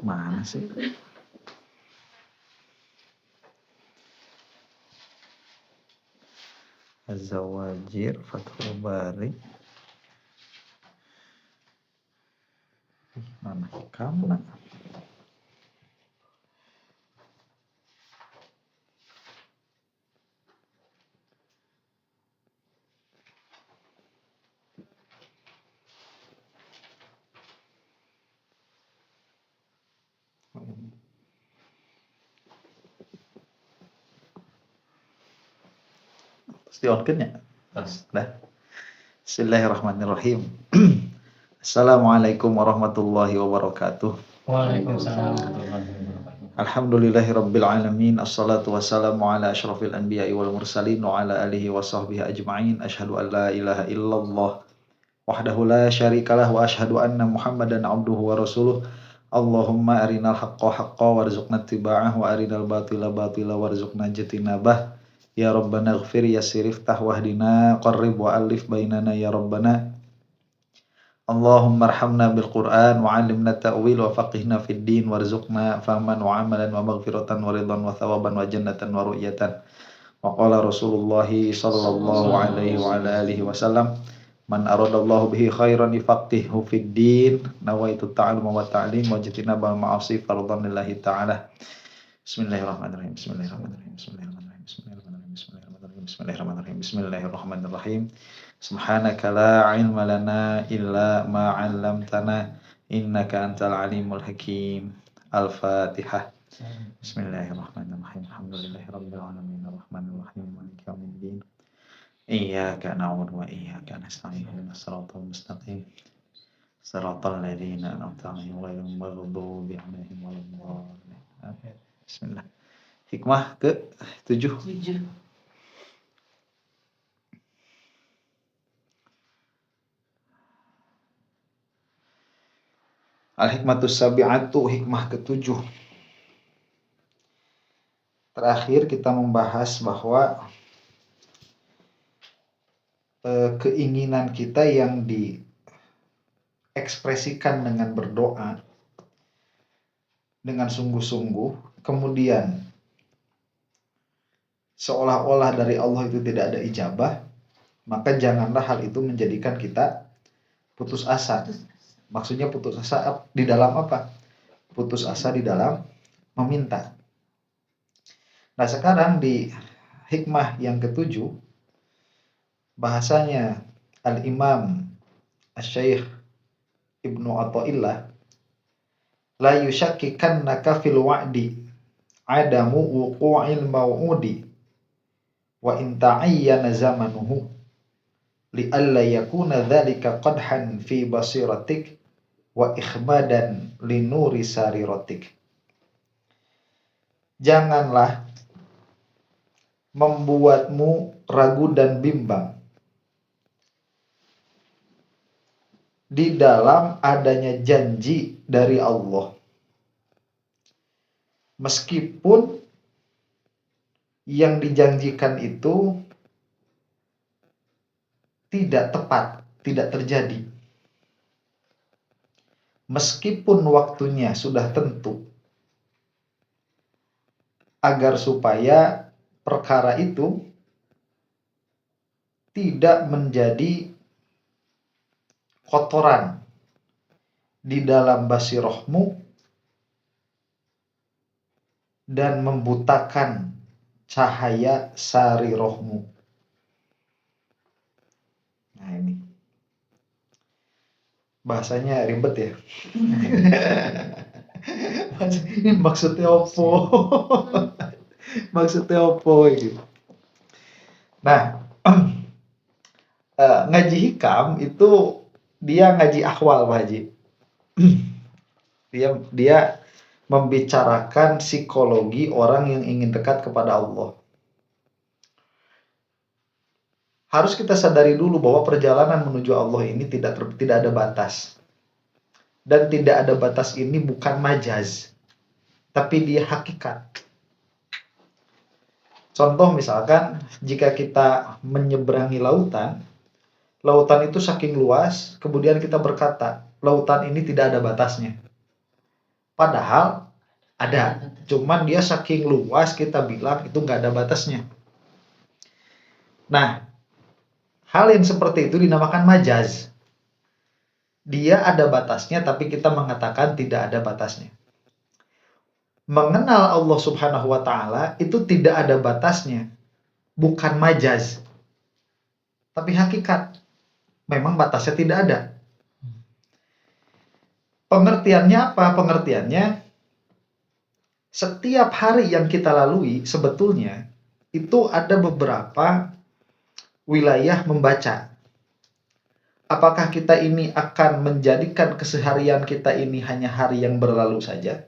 Mana sih? Az-Zawajir, Fathul Bari. Mana kamu nak? Pasti on-kan ya? Dah. Bismillahirrahmanirrahim. Assalamualaikum warahmatullahi wabarakatuh. Waalaikumsalam warahmatullahi wabarakatuh. Alhamdulillahirabbil alamin. Assalatu wassalamu ala asyrafil anbiya'i wal mursalin wa ala alihi wa sahbihi ajma'in. Asyhadu an la ilaha illallah wahdahu la syarikalah wa asyhadu anna Muhammadan abduhu wa rasuluh. Allahumma arinal haqqa haqqa warzuqna ittiba'ah wa arinal batila batila warzuqna ijtinabah. Ya Rabbana ighfir yassir iftah wahdina qarrib wa alif bainana ya Rabbana. Allahumma arhamna bil Qur'an wa 'allimna ta'wil wa faqihna fid din warzuqna fahman wa 'amalan wa maghfiratan wa ridwan wa thawaban wa jannatan wa ru'yatan. Wa qala Rasulullah sallallahu alaihi wa ala alihi wasallam, man aradallahu bihi khairan yufaqihuhu fid din. Nawaitu ta'alluma wa ta'lim wa jitinaba ma'asi fardhan lillahi ta'ala. Bismillahirrahmanirrahim. Bismillahirrahmanirrahim. Bismillahirrahmanirrahim. Bismillahirrahmanirrahim. Bismillahirrahmanirrahim. Bismillahirrahmanirrahim. Bismillahirrahmanirrahim. Subhanaka la ilma lana illa ma 'allamtana innaka antal alimul hakim. Al-Fatihah. Bismillahirrahmanirrahim. Alhamdulillahirabbil alamin arrahmanir rahim maliki yaumiddin. Iyyaka na'budu wa iyyaka nasta'in. Ihdinas siratal mustaqim. Siratal ladzina an'amta 'alaihim ghairil maghdubi 'alaihim waladdallin. Bismillah. Hikmah ke-7. Al-hikmatus sabi'atu, hikmah ke-7. Terakhir kita membahas bahwa keinginan kita yang diekspresikan dengan berdoa dengan sungguh-sungguh, kemudian seolah-olah dari Allah itu tidak ada ijabah, maka janganlah hal itu menjadikan kita putus asa. Maksudnya putus asa di dalam apa? Putus asa di dalam meminta. Nah, sekarang di hikmah yang ke-7, bahasanya Al-Imam Asy-Syaikh Ibnu Athaillah, la yushakkikannaka fil wa'di adamu wuqu'il maw'udi wa in ta'ayyana zamanuhu li alla yakuna dzalika qadhan fi basiratik wa ikhmadan li nuri sariratik. Janganlah membuatmu ragu dan bimbang di dalam adanya janji dari Allah, meskipun yang dijanjikan itu tidak tepat, tidak terjadi. Meskipun waktunya sudah tentu, agar supaya perkara itu tidak menjadi kotoran di dalam basirahmu dan membutakan cahaya sarirahmu. Nah, ini bahasanya ribet ya. Ini maksudnya apa? Maksudnya apa gitu. Nah, ngaji hikam itu dia ngaji ahwal, Pak Haji. Dia membicarakan psikologi orang yang ingin dekat kepada Allah. Harus kita sadari dulu bahwa perjalanan menuju Allah ini tidak ada batas. Dan tidak ada batas ini bukan majaz, tapi dia hakikat. Contoh misalkan, jika kita menyeberangi lautan itu saking luas, kemudian kita berkata, lautan ini tidak ada batasnya. Padahal ada, cuman dia saking luas kita bilang itu nggak ada batasnya. Nah, hal yang seperti itu dinamakan majaz. Dia ada batasnya tapi kita mengatakan tidak ada batasnya. Mengenal Allah Subhanahu wa taala itu tidak ada batasnya. Bukan majaz. Tapi hakikat. Memang batasnya tidak ada. Pengertiannya apa? Pengertiannya setiap hari yang kita lalui sebetulnya itu ada beberapa wilayah membaca. Apakah kita ini akan menjadikan keseharian kita ini hanya hari yang berlalu saja?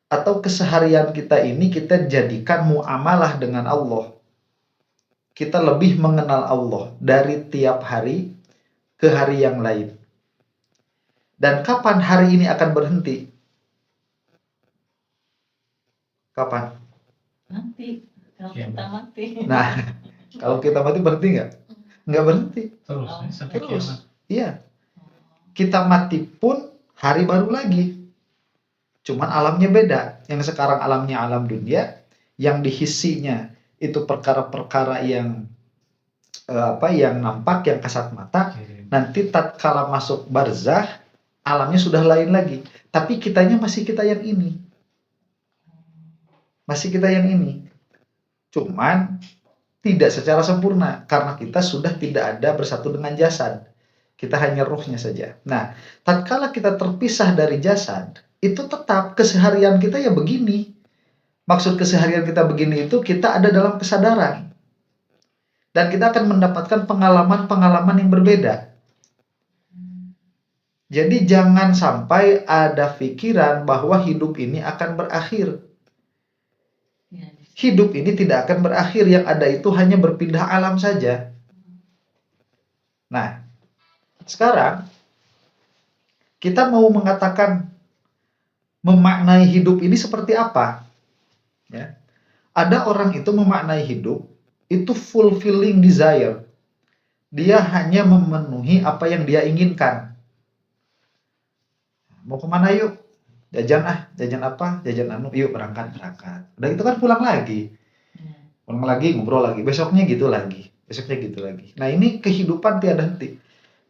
Atau keseharian kita ini kita jadikan muamalah dengan Allah? Kita lebih mengenal Allah dari tiap hari ke hari yang lain. Dan kapan hari ini akan berhenti? Kapan? Nanti kalau kita mati. Nah, kalau kita mati berhenti nggak? Nggak berhenti. Terus, sampai Terus. kiamat. Iya. Kita mati pun hari baru lagi. Cuman alamnya beda. Yang sekarang alamnya alam dunia, yang dihisinya itu perkara-perkara yang yang nampak, yang kasat mata. Nanti tatkala masuk barzah, alamnya sudah lain lagi. Tapi kitanya masih kita yang ini. Masih kita yang ini. Cuman tidak secara sempurna karena kita sudah tidak ada bersatu dengan jasad. Kita hanya ruhnya saja. Nah, tatkala kita terpisah dari jasad, itu tetap keseharian kita ya begini. Maksud keseharian kita begini itu kita ada dalam kesadaran. Dan kita akan mendapatkan pengalaman-pengalaman yang berbeda. Jadi jangan sampai ada pikiran bahwa hidup ini akan berakhir. Hidup ini tidak akan berakhir, yang ada itu hanya berpindah alam saja. Nah, sekarang kita mau mengatakan memaknai hidup ini seperti apa? Ya. Ada orang itu memaknai hidup itu fulfilling desire. Dia hanya memenuhi apa yang dia inginkan. Mau kemana yuk? Jajan apa? Jajan anu, yuk berangkat. Udah itu kan pulang lagi. Pulang lagi, ngobrol lagi. Besoknya gitu lagi. Nah ini kehidupan tiada henti.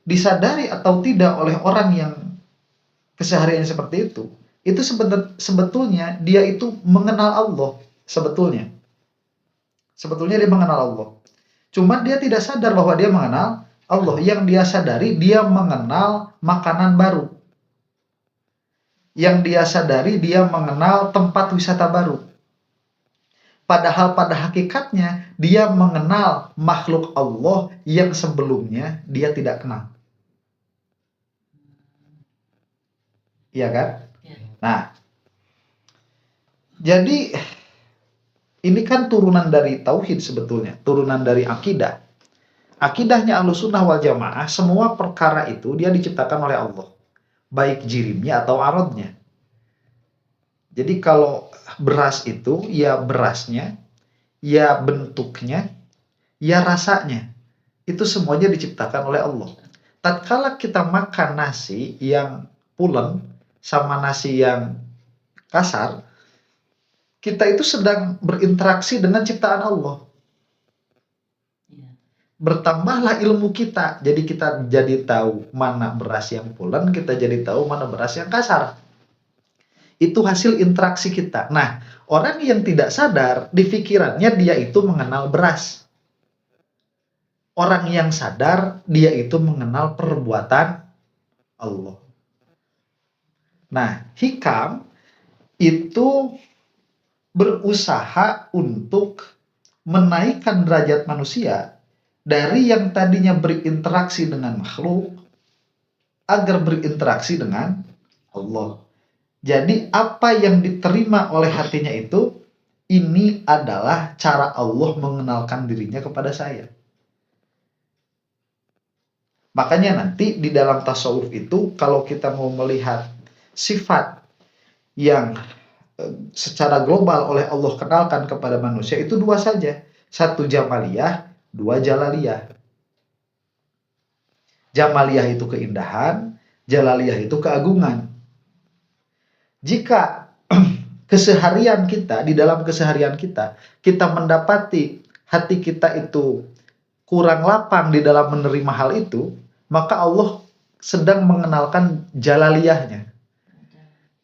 Disadari atau tidak oleh orang yang kesehariannya seperti itu sebetulnya dia itu mengenal Allah. Sebetulnya dia mengenal Allah. Cuma dia tidak sadar bahwa dia mengenal Allah. Yang dia sadari dia mengenal makanan baru. Yang dia sadari dia mengenal tempat wisata baru. Padahal pada hakikatnya dia mengenal makhluk Allah yang sebelumnya dia tidak kenal. Iya kan? Nah, jadi ini kan turunan dari tauhid sebetulnya, turunan dari akidah. Akidahnya Ahlussunnah wal Jamaah, semua perkara itu dia diciptakan oleh Allah. Baik jirimnya atau arodnya. Jadi kalau beras itu, ya berasnya, ya bentuknya, ya rasanya. Itu semuanya diciptakan oleh Allah. Tatkala kita makan nasi yang pulen sama nasi yang kasar, kita itu sedang berinteraksi dengan ciptaan Allah. Bertambahlah ilmu kita, jadi kita jadi tahu mana beras yang pulen, kita jadi tahu mana beras yang kasar. Itu hasil interaksi kita. Nah, orang yang tidak sadar, di pikirannya dia itu mengenal beras. Orang yang sadar, dia itu mengenal perbuatan Allah. Nah, hikam itu berusaha untuk menaikkan derajat manusia dari yang tadinya berinteraksi dengan makhluk agar berinteraksi dengan Allah. Jadi apa yang diterima oleh hatinya itu, ini adalah cara Allah mengenalkan dirinya kepada saya. Makanya nanti di dalam tasawuf itu kalau kita mau melihat sifat yang secara global oleh Allah kenalkan kepada manusia itu dua saja. Satu jamaliyah, dua jalaliyah. Jamaliyah itu keindahan, Jalaliyah itu keagungan. Jika keseharian kita, di dalam keseharian kita, kita mendapati hati kita itu kurang lapang di dalam menerima hal itu, maka Allah sedang mengenalkan jalaliyahnya.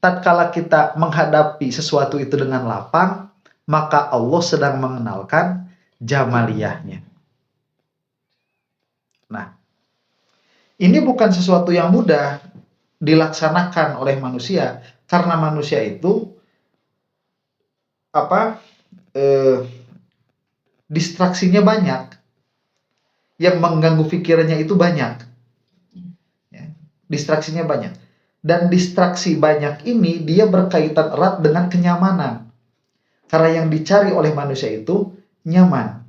Tatkala kita menghadapi sesuatu itu dengan lapang, maka Allah sedang mengenalkan jamaliyahnya. Nah, ini bukan sesuatu yang mudah dilaksanakan oleh manusia, karena manusia itu distraksinya banyak, yang mengganggu pikirannya itu banyak, ya, distraksinya banyak, dan distraksi banyak ini dia berkaitan erat dengan kenyamanan, karena yang dicari oleh manusia itu nyaman.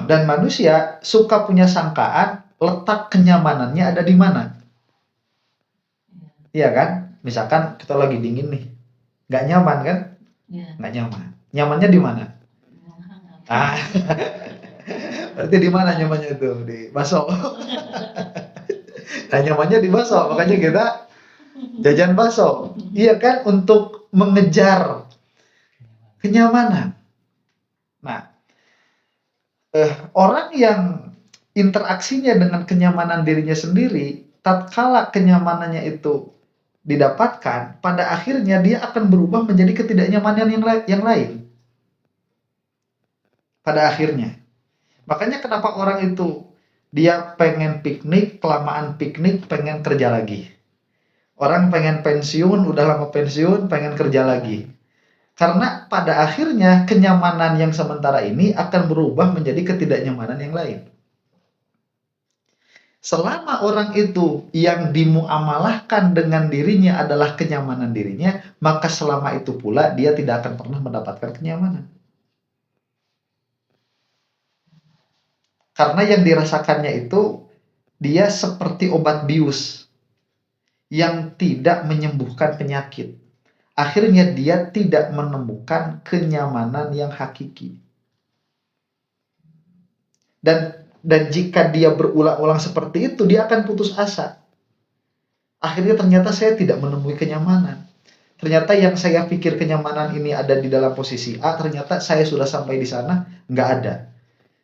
Dan manusia suka punya sangkaan letak kenyamanannya ada di mana. Iya kan? Misalkan kita lagi dingin nih, nggak nyaman kan? Nggak nyaman. Nyamannya di mana? Berarti di mana nyamannya itu? Di bakso. Nah, nyamannya di bakso, makanya kita jajan bakso. Iya kan? Untuk mengejar kenyamanan. Nah, orang yang interaksinya dengan kenyamanan dirinya sendiri, tatkala kenyamanannya itu didapatkan, pada akhirnya dia akan berubah menjadi ketidaknyamanan yang lain. Pada akhirnya. Makanya kenapa orang itu dia pengen piknik, kelamaan piknik, pengen kerja lagi. Orang pengen pensiun, udah lama pensiun, pengen kerja lagi. Karena pada akhirnya kenyamanan yang sementara ini akan berubah menjadi ketidaknyamanan yang lain. Selama orang itu yang dimuamalahkan dengan dirinya adalah kenyamanan dirinya, maka selama itu pula dia tidak akan pernah mendapatkan kenyamanan. Karena yang dirasakannya itu dia seperti obat bius yang tidak menyembuhkan penyakit. Akhirnya dia tidak menemukan kenyamanan yang hakiki. Dan jika dia berulang-ulang seperti itu, dia akan putus asa. Akhirnya ternyata saya tidak menemui kenyamanan. Ternyata yang saya pikir kenyamanan ini ada di dalam posisi A, ternyata saya sudah sampai di sana, nggak ada.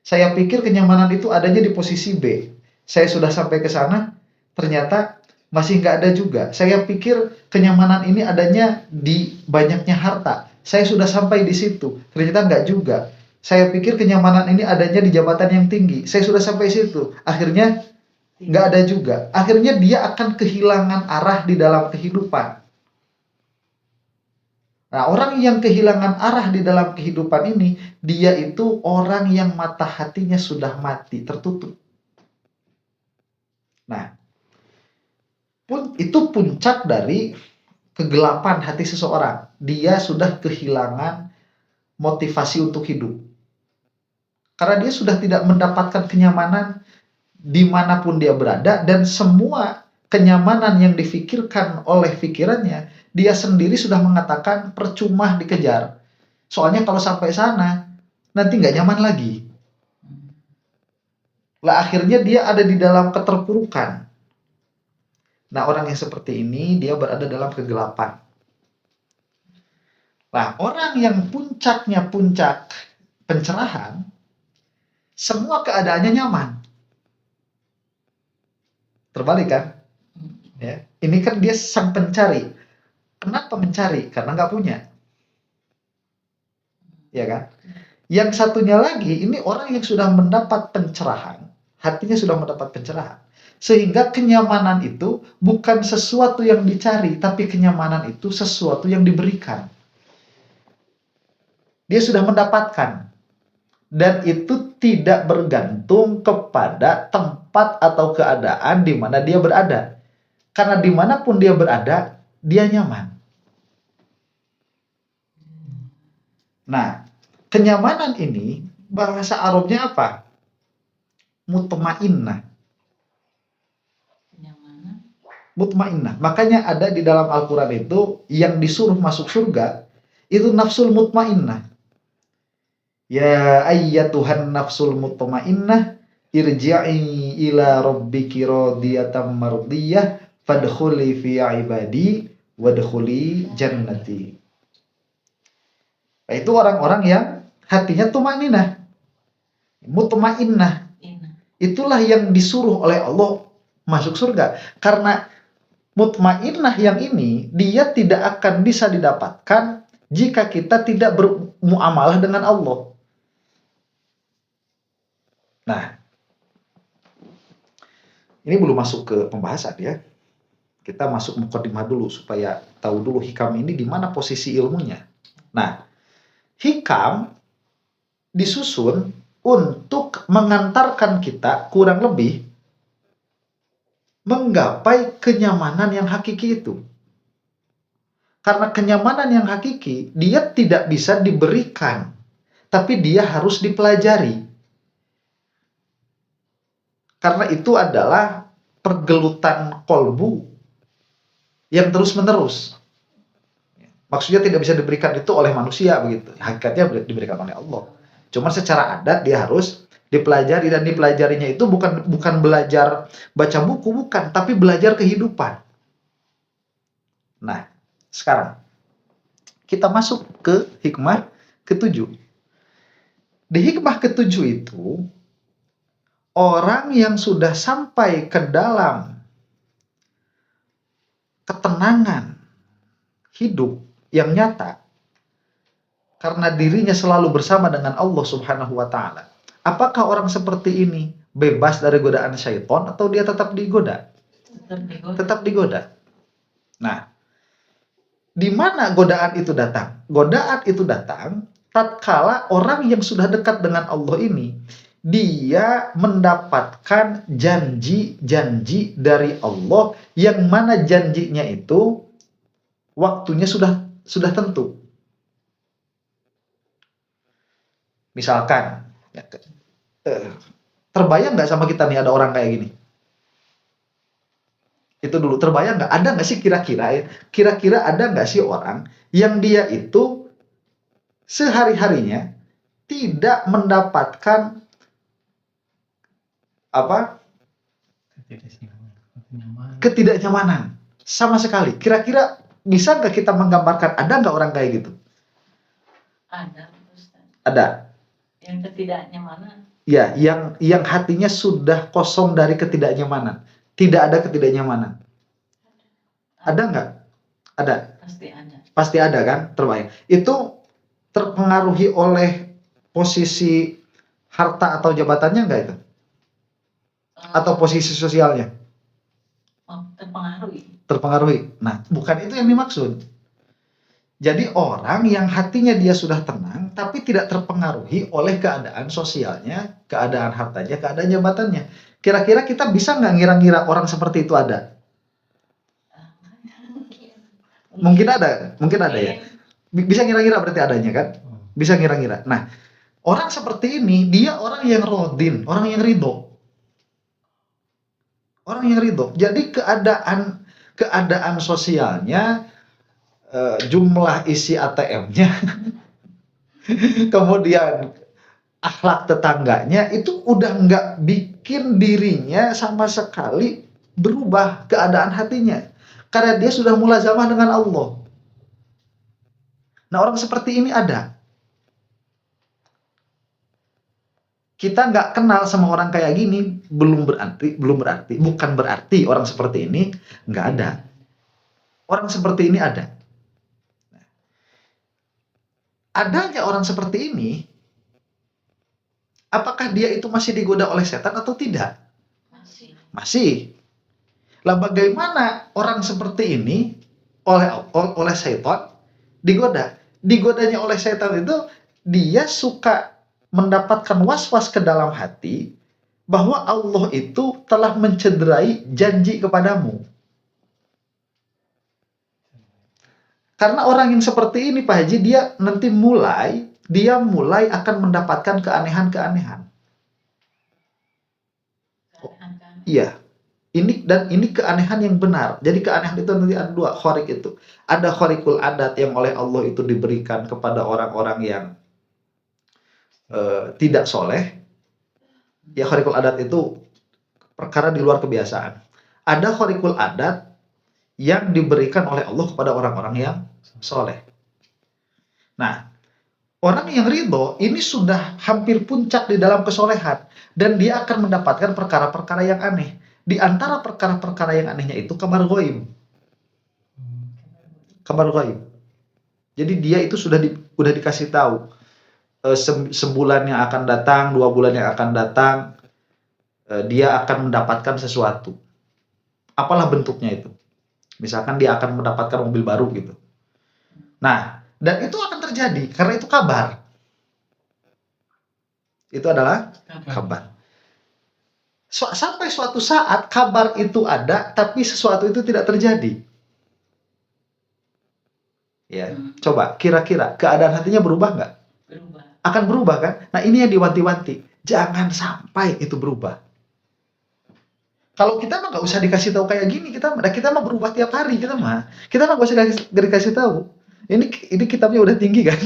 Saya pikir kenyamanan itu adanya di posisi B. Saya sudah sampai ke sana, ternyata masih nggak ada juga. Saya pikir kenyamanan ini adanya di banyaknya harta. Saya sudah sampai di situ. Ternyata nggak juga. Saya pikir kenyamanan ini adanya di jabatan yang tinggi. Saya sudah sampai situ. Akhirnya nggak ada juga. Akhirnya dia akan kehilangan arah di dalam kehidupan. Nah, orang yang kehilangan arah di dalam kehidupan ini, dia itu orang yang mata hatinya sudah mati, tertutup. Nah, itu puncak dari kegelapan hati seseorang. Dia sudah kehilangan motivasi untuk hidup. Karena dia sudah tidak mendapatkan kenyamanan dimanapun dia berada, dan semua kenyamanan yang difikirkan oleh pikirannya, dia sendiri sudah mengatakan percuma dikejar. Soalnya kalau sampai sana, nanti nggak nyaman lagi. Lah akhirnya dia ada di dalam keterpurukan. Nah, orang yang seperti ini, dia berada dalam kegelapan. Nah, orang yang puncaknya puncak pencerahan, semua keadaannya nyaman. Terbalik kan? Ya. Ini kan dia sang pencari. Kenapa mencari? Karena nggak punya. Ya kan? Yang satunya lagi, ini orang yang sudah mendapat pencerahan. Hatinya sudah mendapat pencerahan. Sehingga kenyamanan itu bukan sesuatu yang dicari, tapi kenyamanan itu sesuatu yang diberikan. Dia sudah mendapatkan. Dan itu tidak bergantung kepada tempat atau keadaan di mana dia berada. Karena dimanapun dia berada, dia nyaman. Nah, kenyamanan ini, bahasa Arabnya apa? Mutmainnah. Mutmainnah. Makanya ada di dalam Al-Quran itu yang disuruh masuk surga itu nafsul mutmainnah. Ya ayyatuhan nafsul mutmainnah irji'i ila rabbiki radiyatan mardiyah fadkhuli fi ibadi wadkhuli jannati. Nah, itu orang-orang yang hatinya tumaninah, mutmainnah. Itulah yang disuruh oleh Allah masuk surga. Karena mutmainnah yang ini dia tidak akan bisa didapatkan jika kita tidak bermuamalah dengan Allah. Nah, ini belum masuk ke pembahasan ya. Kita masuk mukadimah dulu supaya tahu dulu hikam ini di mana posisi ilmunya. Nah, hikam disusun untuk mengantarkan kita kurang lebih menggapai kenyamanan yang hakiki itu. Karena kenyamanan yang hakiki dia tidak bisa diberikan, tapi dia harus dipelajari. Karena itu adalah pergelutan kolbu yang terus-menerus. Maksudnya tidak bisa diberikan itu oleh manusia begitu. Hakikatnya diberikan oleh Allah. Cuma secara adat dia harus dipelajari, dan dipelajarinya itu bukan belajar baca buku, bukan, tapi belajar kehidupan. Nah, sekarang kita masuk ke hikmah ketujuh. Di hikmah ketujuh itu, orang yang sudah sampai ke dalam ketenangan hidup yang nyata karena dirinya selalu bersama dengan Allah Subhanahu wa taala. Apakah orang seperti ini bebas dari godaan syaitan atau dia tetap digoda? Tetap digoda. Nah, di mana godaan itu datang? Godaan itu datang tatkala orang yang sudah dekat dengan Allah ini dia mendapatkan janji-janji dari Allah yang mana janjinya itu waktunya sudah tentu. Misalkan, terbayang nggak sama kita nih ada orang kayak gini? Itu dulu, terbayang nggak? Ada nggak sih kira-kira ada nggak sih orang yang dia itu sehari-harinya tidak mendapatkan ketidaknyamanan sama sekali? Kira-kira bisa nggak kita menggambarkan ada nggak orang kayak gitu? Ada, Ustaz. Ada. Yang ketidaknyamanan. Ya, yang hatinya sudah kosong dari ketidaknyamanan. Tidak ada ketidaknyamanan. Ada nggak? Ada. Pasti ada. Pasti ada kan? Terbayang. Itu terpengaruhi oleh posisi harta atau jabatannya nggak itu? Atau posisi sosialnya? Terpengaruhi. Terpengaruhi. Nah, bukan itu yang dimaksud. Jadi orang yang hatinya dia sudah tenang, tapi tidak terpengaruhi oleh keadaan sosialnya, keadaan hartanya, keadaan jabatannya. Kira-kira kita bisa nggak ngira-ngira orang seperti itu ada? Mungkin ada ya. Bisa ngira-ngira berarti adanya kan? Bisa ngira-ngira. Nah, orang seperti ini dia orang yang rodin, orang yang ridho. Orang yang ridho. Jadi keadaan sosialnya, jumlah isi ATM-nya, kemudian akhlak tetangganya itu udah nggak bikin dirinya sama sekali berubah keadaan hatinya. Karena dia sudah mulazamah dengan Allah. Nah, orang seperti ini ada. Kita nggak kenal sama orang kayak gini, bukan berarti orang seperti ini nggak ada. Orang seperti ini ada. Adanya orang seperti ini, apakah dia itu masih digoda oleh setan atau tidak? Masih. Lah bagaimana orang seperti ini oleh setan digoda? Digodanya oleh setan itu dia suka mendapatkan was-was ke dalam hati bahwa Allah itu telah mencederai janji kepadamu. Karena orang yang seperti ini Pak Haji, dia nanti mulai akan mendapatkan keanehan-keanehan. Iya. Ini keanehan yang benar. Jadi keanehan itu nanti ada dua khorik itu. Ada khorikul adat yang oleh Allah itu diberikan kepada orang-orang yang tidak soleh. Ya, khariqul adat itu perkara di luar kebiasaan. Ada khariqul adat yang diberikan oleh Allah kepada orang-orang yang soleh. Nah, orang yang ridho ini sudah hampir puncak di dalam kesolehan dan dia akan mendapatkan perkara-perkara yang aneh. Di antara perkara-perkara yang anehnya itu kabar ghaib. Kabar ghaib. Jadi dia itu sudah dikasih tahu sebulan yang akan datang, 2 bulan yang akan datang, dia akan mendapatkan sesuatu. Apalah bentuknya itu. Misalkan dia akan mendapatkan mobil baru gitu. Nah, dan itu akan terjadi karena itu kabar. Itu adalah kabar. Sampai suatu saat kabar itu ada, tapi sesuatu itu tidak terjadi. Ya, coba kira-kira keadaan hatinya berubah nggak? Berubah. Akan berubah kan? Nah, ini yang diwanti-wanti. Jangan sampai itu berubah. Kalau kita mah nggak usah dikasih tahu kayak gini, kita mah berubah tiap hari kita mah nggak usah dikasih tahu. Ini kitabnya udah tinggi kan?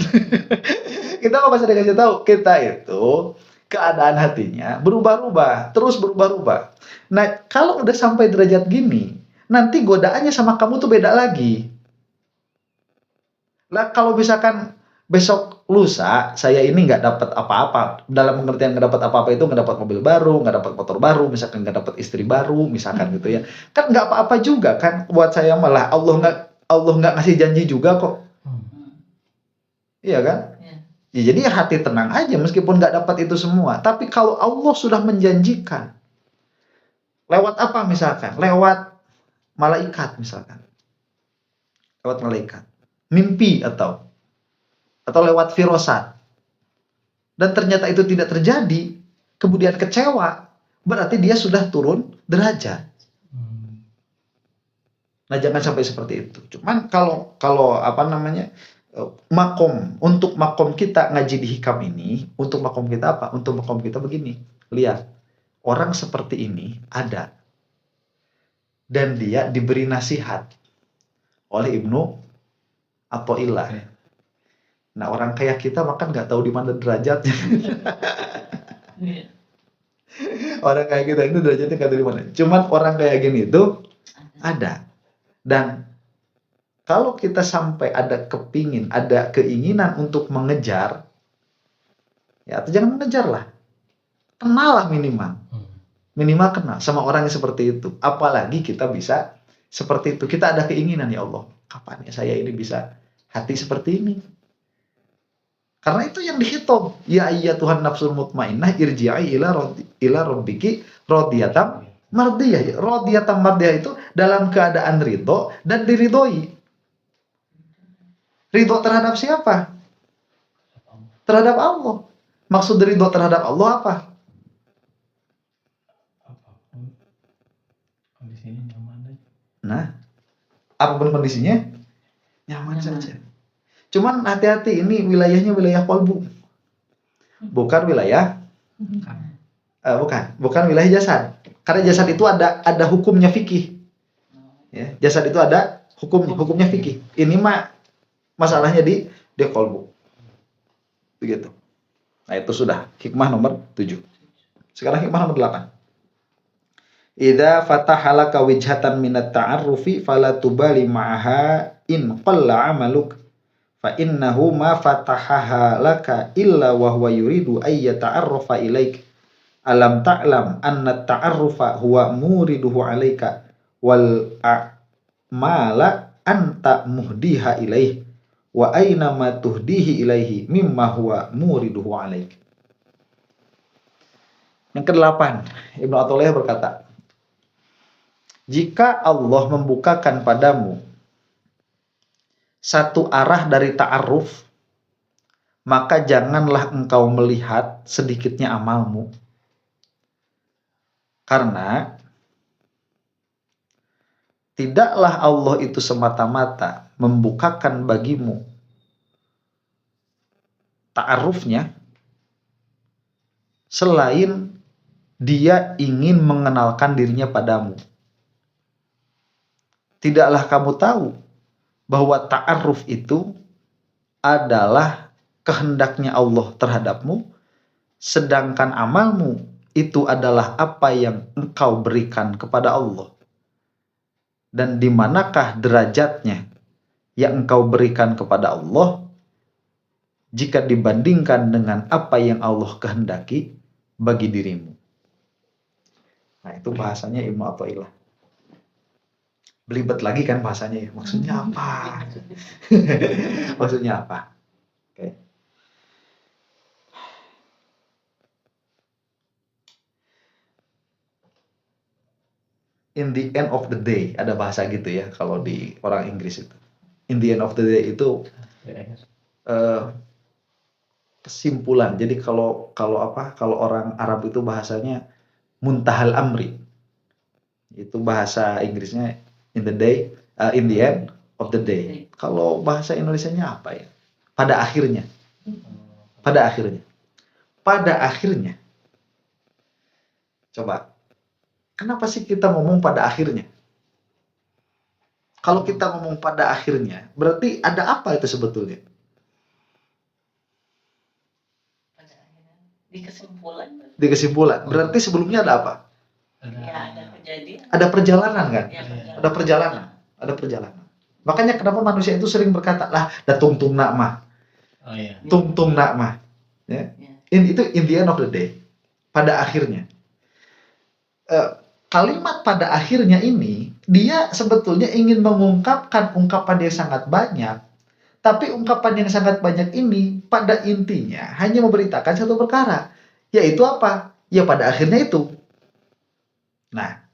Kita mah usah dikasih tahu. Kita itu keadaan hatinya berubah-ubah, terus berubah-ubah. Nah, kalau udah sampai derajat gini, nanti godaannya sama kamu tuh beda lagi. Lah, kalau misalkan besok lusa saya ini nggak dapat apa-apa, dalam pengertian nggak dapat apa-apa itu nggak dapat mobil baru, nggak dapat motor baru, misalkan nggak dapat istri baru, misalkan gitu ya, kan nggak apa-apa juga kan buat saya, malah Allah nggak ngasih janji juga kok. Iya kan? Ya, jadi hati tenang aja meskipun nggak dapat itu semua. Tapi kalau Allah sudah menjanjikan lewat apa misalkan, lewat malaikat misalkan, lewat malaikat, mimpi atau lewat firasat, dan ternyata itu tidak terjadi, kemudian kecewa, berarti dia sudah turun derajat. Nah, jangan sampai seperti itu. Cuman kalau apa namanya, untuk makom kita ngaji di Hikam ini, untuk makom kita apa? Untuk makom kita begini, lihat, orang seperti ini ada, dan dia diberi nasihat oleh Ibnu Athaillah. Nah, orang kayak kita makan nggak tahu di mana derajatnya. Orang kayak kita itu derajatnya nggak tahu di mana. Cuman orang kayak gini itu ada. Dan kalau kita sampai ada keinginan untuk mengejar, ya, atau jangan mengejar lah, kenal lah minimal kenal sama orang yang seperti itu. Apalagi kita bisa seperti itu, kita ada keinginan, ya Allah, kapan ya saya ini bisa hati seperti ini. Karena itu yang dihitung. Ya iya Tuhan nafsul mutmainnah irji'i ila rabbiki radiyatan mardiyah. Radiyatan mardiyah itu dalam keadaan ridho dan diridhoi. Ridho terhadap siapa? Terhadap Allah. Maksud ridho terhadap Allah apa? Apapun kondisinya nyaman. Nah, apapun kondisinya nyaman saja. Cuman hati-hati, ini wilayahnya wilayah kolbu, bukan wilayah bukan wilayah jasad. Karena jasad itu ada hukumnya fikih. Ya, jasad itu ada hukumnya fikih. Ini mah masalahnya di kolbu. Begitu. Nah, itu sudah hikmah nomor 7. Sekarang hikmah nomor 8. Idza fatahalaka wijhatan minat ta'arrufi fala tubali ma'aha in qalla 'amaluk. Fa innahu ma fatahaha laka illa wa huwa yuridu ay yata'arrafa ilaik. Alam ta'lam anna ta'arrufa huwa muriduhu alaika wal a'mala anta muhdiha ilaih wa aina ma tuhdihi ilaihi mimma huwa muriduhu alaik. Yang ke-8, Ibnu Athaillah berkata, jika Allah membukakan padamu satu arah dari ta'aruf, maka janganlah engkau melihat sedikitnya amalmu. Karena tidaklah Allah itu semata-mata membukakan bagimu ta'arufnya selain dia ingin mengenalkan dirinya padamu. Tidaklah kamu tahu bahwa ta'aruf itu adalah kehendaknya Allah terhadapmu, sedangkan amalmu itu adalah apa yang engkau berikan kepada Allah? Dan di manakah derajatnya yang engkau berikan kepada Allah jika dibandingkan dengan apa yang Allah kehendaki bagi dirimu? Nah, itu bahasanya Ibnu Athaillah. Belibet lagi kan bahasanya ya. Maksudnya apa? Maksudnya apa? Oke. In the end of the day, ada bahasa gitu ya kalau di orang Inggris itu. In the end of the day itu kesimpulan. Jadi kalau orang Arab itu bahasanya muntahal amri. Itu bahasa Inggrisnya in the end of the day. Kalau bahasa Indonesianya apa ya? Pada akhirnya. Pada akhirnya. Pada akhirnya. Coba. Kenapa sih kita ngomong pada akhirnya? Kalau kita ngomong pada akhirnya, berarti ada apa itu sebetulnya? Pada akhirnya di kesimpulan. Di kesimpulan. Berarti sebelumnya ada apa? Ya, ada kejadian. Ada perjalanan kan? Ya, Ada perjalanan. Ada perjalanan. Makanya kenapa manusia itu sering berkata, lah, dah tungtung nak mah. Oh iya. Tungtung nak mah. Ya. Itu in the end of the day. Pada akhirnya. Kalimat pada akhirnya ini, dia sebetulnya ingin mengungkapkan ungkapan yang sangat banyak. Tapi ungkapan yang sangat banyak ini, pada intinya, hanya memberitakan satu perkara. Yaitu apa? Ya pada akhirnya itu. Nah,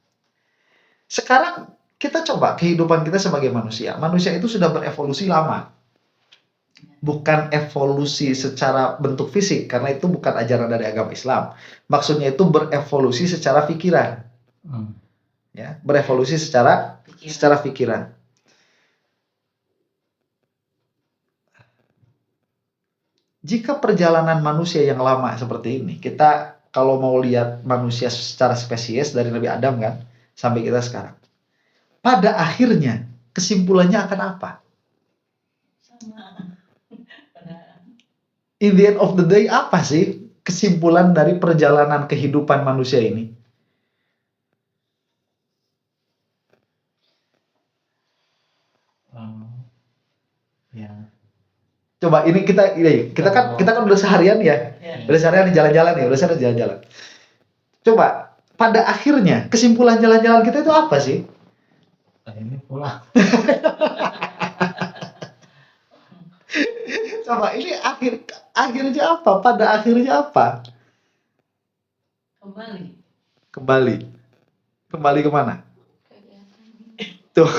sekarang kita coba kehidupan kita sebagai manusia. Manusia itu sudah berevolusi lama. Bukan evolusi secara bentuk fisik, karena itu bukan ajaran dari agama Islam. Maksudnya itu berevolusi secara pikiran. Ya, berevolusi secara pikiran. Jika perjalanan manusia yang lama seperti ini, kita kalau mau lihat manusia secara spesies dari Nabi Adam kan, sampai kita sekarang. Pada akhirnya, kesimpulannya akan apa? Sama. In the end of the day, apa sih kesimpulan dari perjalanan kehidupan manusia ini? Ya. Coba ini kita kan udah seharian ya. Udah seharian di jalan-jalan ya, udah seharian jalan-jalan. Coba pada akhirnya kesimpulan jalan-jalan kita itu apa sih? Ini pulang. Coba ini akhirnya apa? Pada akhirnya apa? Kembali kemana? Tuh.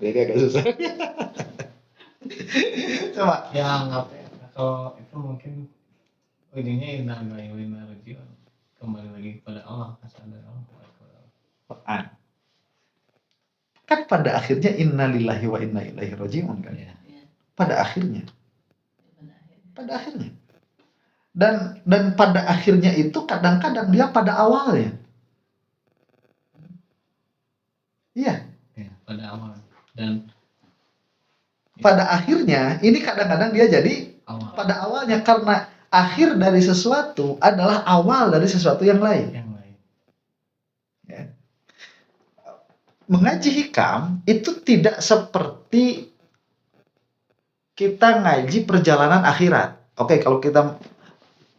Ini agak susah. Coba. Ya nggak apa. Kalau itu mungkin ujungnya inna lillahi wa inna ilaihi raji'un. Kembali lagi kepada Allah, kesadaran Allah. Kan pada akhirnya inna lillahi wa inna ilaihi raji'un kan? Ya. Pada akhirnya. Dan pada akhirnya itu kadang-kadang dia pada awalnya. Iya. Ya, pada awal. Dan pada akhirnya ini kadang-kadang dia jadi awal. Pada awalnya, karena akhir dari sesuatu adalah awal dari sesuatu yang lain. Ya. Mengaji hikam itu tidak seperti kita ngaji perjalanan akhirat. Oke, kalau kita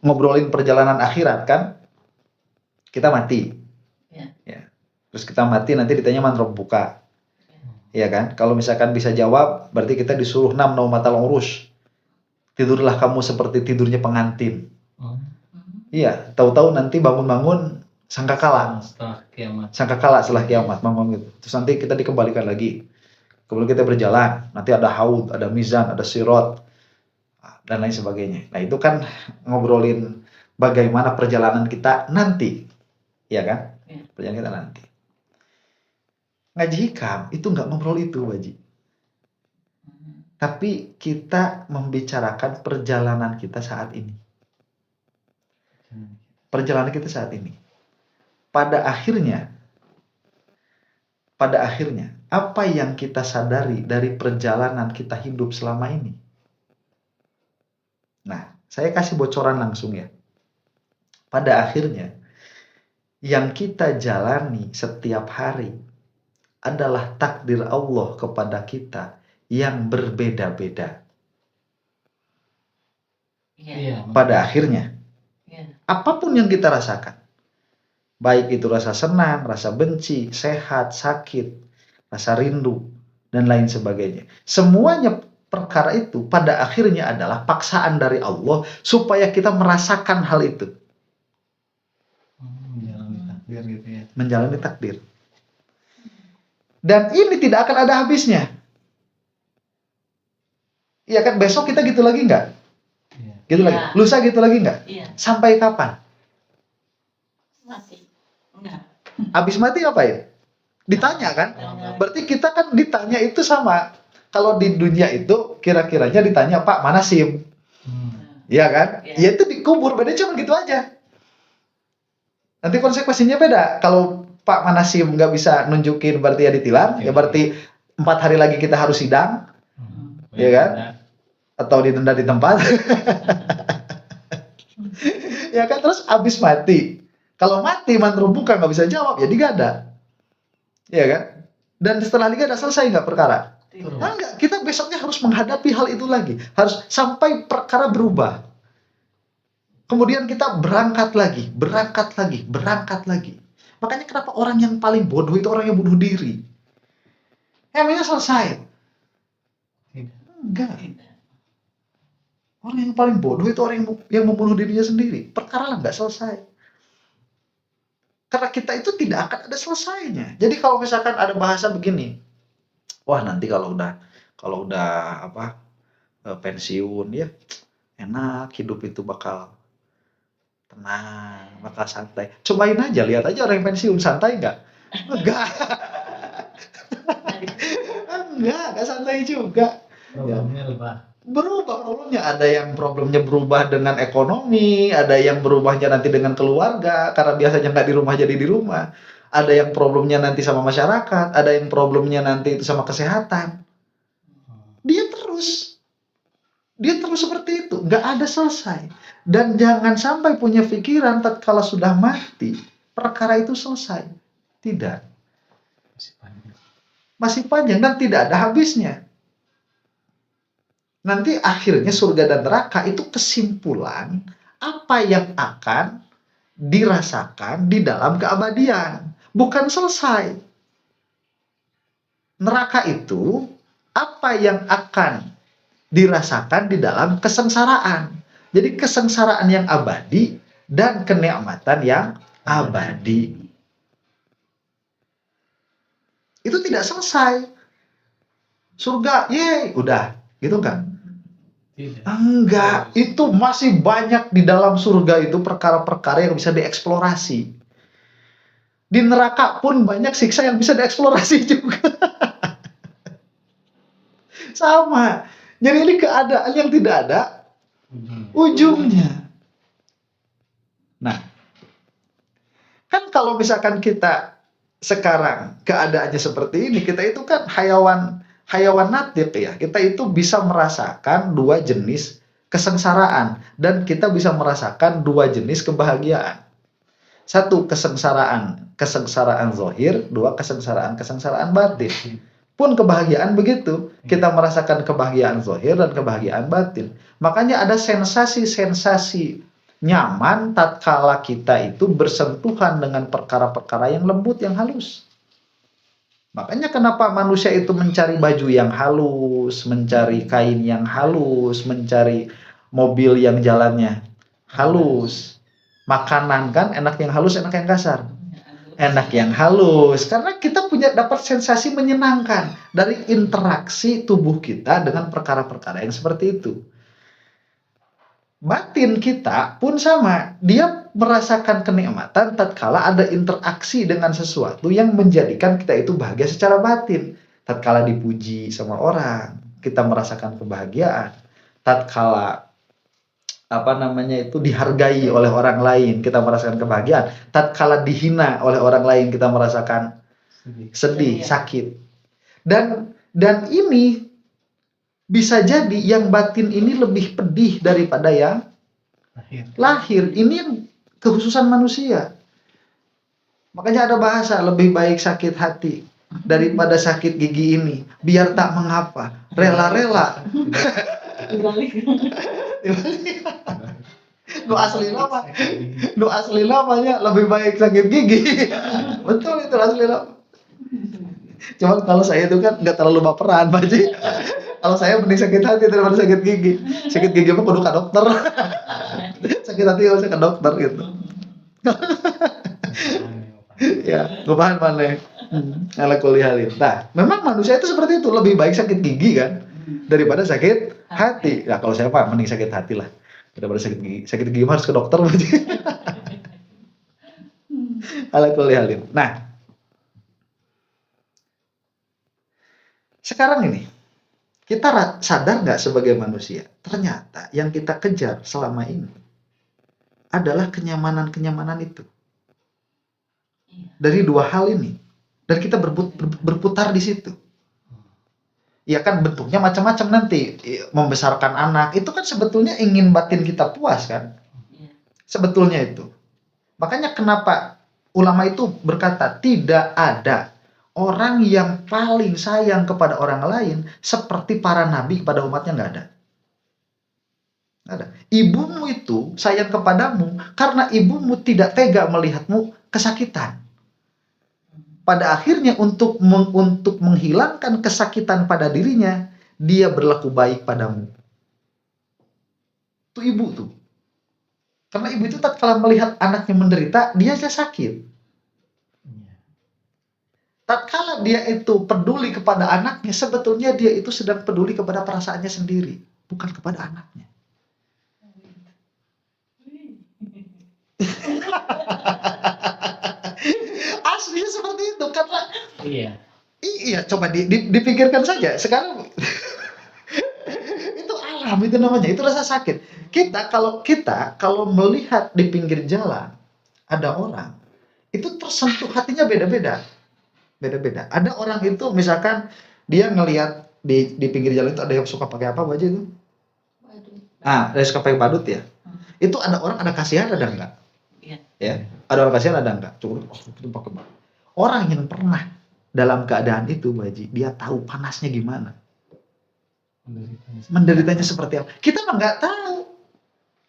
ngobrolin perjalanan akhirat kan, kita mati. Ya. Terus kita mati nanti ditanya man rabbuka. Iya kan? Kalau misalkan bisa jawab, berarti kita disuruh nam naumatal urus. Tidurlah kamu seperti tidurnya pengantin. Iya, tahu-tahu nanti bangun-bangun sangkakala. Sangkakala setelah kiamat, bangun gitu. Terus nanti kita dikembalikan lagi. Kemudian kita berjalan, nanti ada haud, ada mizan, ada sirot, dan lain sebagainya. Nah, itu kan ngobrolin bagaimana perjalanan kita nanti. Iya kan? Perjalanan kita nanti. Ngaji hikam itu nggak ngobrol itu, Baji. Tapi kita membicarakan perjalanan kita saat ini. Perjalanan kita saat ini. Pada akhirnya, apa yang kita sadari dari perjalanan kita hidup selama ini? Nah, saya kasih bocoran langsung ya. pada akhirnya yang kita jalani setiap hari adalah takdir Allah kepada kita yang berbeda-beda. Iya. Pada akhirnya, Iya. apapun yang kita rasakan, baik itu rasa senang, rasa benci, sehat, sakit, rasa rindu, dan lain sebagainya. Semuanya perkara itu pada akhirnya adalah paksaan dari Allah supaya kita merasakan hal itu. Menjalani takdir gitu ya. Menjalani takdir. Dan ini tidak akan ada habisnya. Iya kan, besok kita gitu lagi nggak? Iya. Gitu Iya. lagi. Lusa gitu lagi nggak? Iya. Sampai kapan? Mati. Enggak. Habis mati ngapain? Ditanya kan? Berarti kita kan ditanya itu sama. Kalau di dunia itu kira-kiranya ditanya, Pak, mana SIM? Iya kan? Iya. Ya itu dikubur, beda cuma gitu aja. Nanti konsekuensinya beda. Kalau Pak mana SIM nggak bisa nunjukin berarti ya ditilang, ya berarti 4 hari lagi kita harus sidang, Iya kan? Atau ditunda di tempat. Ya kan, terus habis mati. Kalau mati mantruk buka nggak bisa jawab, ya digada. Iya kan? Dan setelah digada selesai nggak perkara? Tidak. Nah, enggak, kita besoknya harus menghadapi hal itu lagi. Harus sampai perkara berubah. Kemudian kita berangkat lagi, berangkat lagi, berangkat lagi. Makanya kenapa orang yang paling bodoh itu orang yang bunuh diri? Emangnya selesai? Tidak. Enggak. Tidak. Orang yang paling bodoh itu orang yang membunuh dirinya sendiri. Perkara lah nggak selesai. Karena kita itu tidak akan ada selesainya. Jadi kalau misalkan ada bahasa begini, wah nanti kalau udah pensiun ya enak, hidup itu bakal tenang, bakal santai. Cobain aja, lihat aja orang yang pensiun santai nggak? Enggak, enggak santai juga. Problemnya Berubah problemnya, ada yang problemnya berubah dengan ekonomi, ada yang berubahnya nanti dengan keluarga karena biasanya nggak di rumah jadi di rumah, ada yang problemnya nanti sama masyarakat, ada yang problemnya nanti itu sama kesehatan. Dia terus seperti itu, nggak ada selesai. Dan jangan sampai punya pikiran tatkala sudah mati perkara itu selesai. Tidak, masih panjang dan tidak ada habisnya. Nanti akhirnya surga dan neraka itu kesimpulan apa yang akan dirasakan di dalam keabadian. Bukan selesai. Neraka itu apa yang akan dirasakan di dalam kesengsaraan. Jadi kesengsaraan yang abadi dan kenikmatan yang abadi. Itu tidak selesai. Surga, yeay, udah. Gitu kan? tidak. Enggak, itu masih banyak di dalam surga itu perkara-perkara yang bisa dieksplorasi. Di neraka pun banyak siksa yang bisa dieksplorasi juga. Sama. Jadi ini keadaan yang tidak ada ujungnya. Nah, kan kalau misalkan kita sekarang keadaannya seperti ini, kita itu kan hayawan natiq ya. Kita itu bisa merasakan dua jenis kesengsaraan dan kita bisa merasakan dua jenis kebahagiaan. Satu kesengsaraan zahir, dua kesengsaraan batin. Pun kebahagiaan begitu, kita merasakan kebahagiaan zahir dan kebahagiaan batin. Makanya ada sensasi-sensasi nyaman tatkala kita itu bersentuhan dengan perkara-perkara yang lembut, yang halus. Makanya kenapa manusia itu mencari baju yang halus, mencari kain yang halus, mencari mobil yang jalannya halus. Makanan kan enak yang halus, enak yang kasar. Enak yang halus. Karena kita dapat sensasi menyenangkan dari interaksi tubuh kita dengan perkara-perkara yang seperti itu. Batin kita pun sama. Dia merasakan kenikmatan tatkala ada interaksi dengan sesuatu yang menjadikan kita itu bahagia secara batin. Tatkala dipuji sama orang, kita merasakan kebahagiaan. Tatkala dihargai oleh orang lain, kita merasakan kebahagiaan. Tatkala dihina oleh orang lain, kita merasakan sedih, sakit. Dan ini bisa jadi yang batin ini lebih pedih daripada yang lahir. Ini yang Kekhususan manusia. Makanya ada bahasa lebih baik sakit hati daripada sakit gigi ini. Biar tak mengapa. Rela-rela. Dibalik. Lu asli nama. Lu asli namanya lebih baik sakit gigi. Betul itu asli nama. Cuman kalau saya itu kan nggak terlalu baperan, Pak Haji. Kalau saya mending sakit hati daripada sakit gigi. Sakit gigi mah kudu ke dokter. Sakit hati harus ke dokter gitu. Ya, ngupahan mana? Ala kulihalin. Nah, memang manusia itu seperti itu, lebih baik sakit gigi kan daripada sakit hati. Nah, kalau saya Pak mending sakit hati lah daripada sakit gigi. Sakit gigi mah harus ke dokter berarti. Ala kulihalin. Nah, sekarang ini kita sadar nggak sebagai manusia? Ternyata yang kita kejar selama ini adalah kenyamanan-kenyamanan itu. Dari dua hal ini. Dan kita berputar di situ. Ya kan bentuknya macam-macam nanti. Membesarkan anak, itu kan sebetulnya ingin batin kita puas kan? Sebetulnya itu. Makanya kenapa ulama itu berkata, tidak ada orang yang paling sayang kepada orang lain seperti para nabi kepada umatnya, nggak ada. Nggak ada. Ibumu itu sayang kepadamu karena ibumu tidak tega melihatmu kesakitan. Pada akhirnya untuk menghilangkan kesakitan pada dirinya, dia berlaku baik padamu. Itu ibu tuh. Karena ibu itu tatkala melihat anaknya menderita, dia aja sakit. Tatkala dia itu peduli kepada anaknya, sebetulnya dia itu sedang peduli kepada perasaannya sendiri, bukan kepada anaknya. Aslinya seperti itu karena iya coba dipikirkan saja sekarang. Itu alam, itu namanya, itu rasa sakit. Kita kalau melihat di pinggir jalan ada orang, itu tersentuh hatinya beda-beda. Ada orang itu misalkan dia ngelihat di pinggir jalan itu ada yang suka pakai apa baju itu? Ada yang suka pakai badut ya. Itu ada orang ada kasihan ada enggak? Ya, ada orang kasihan ada enggak? Cukup itu pakai badut. Orang yang pernah dalam keadaan itu, Baji, dia tahu panasnya gimana. Menderitanya seperti apa. Kita mah nggak tahu.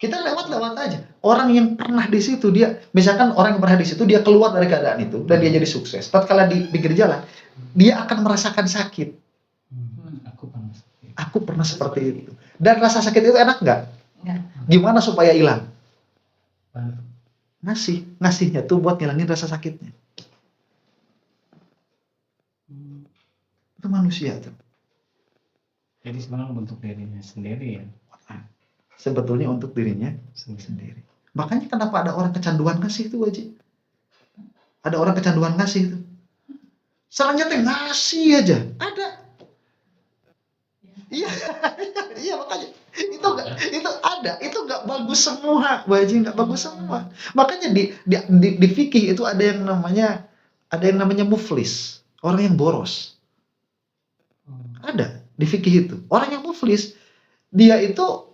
Kita lewat aja. Orang yang pernah di situ, dia misalkan orang yang pernah di situ, dia keluar dari keadaan itu dan dia jadi sukses. Tatkala di pinggir jalan, dia akan merasakan sakit. Aku pernah seperti itu. Dan rasa sakit itu enak nggak? Gimana supaya hilang? Ngasihnya tuh buat ngilangin rasa sakitnya. Itu manusia tuh. Jadi sebenarnya untuk dirinya sendiri ya. Sebetulnya untuk dirinya sendiri. Makanya kenapa ada orang kecanduan ngasih itu, Wajib? Ada orang kecanduan ngasih itu. Selanjutnya ngasih aja. Ada. Iya makanya itu ada. Itu nggak bagus semua, Wajib, nggak bagus semua. Makanya di fikih itu ada yang namanya muflis, orang yang boros. Ada di fikih itu. Orang yang muflis, dia itu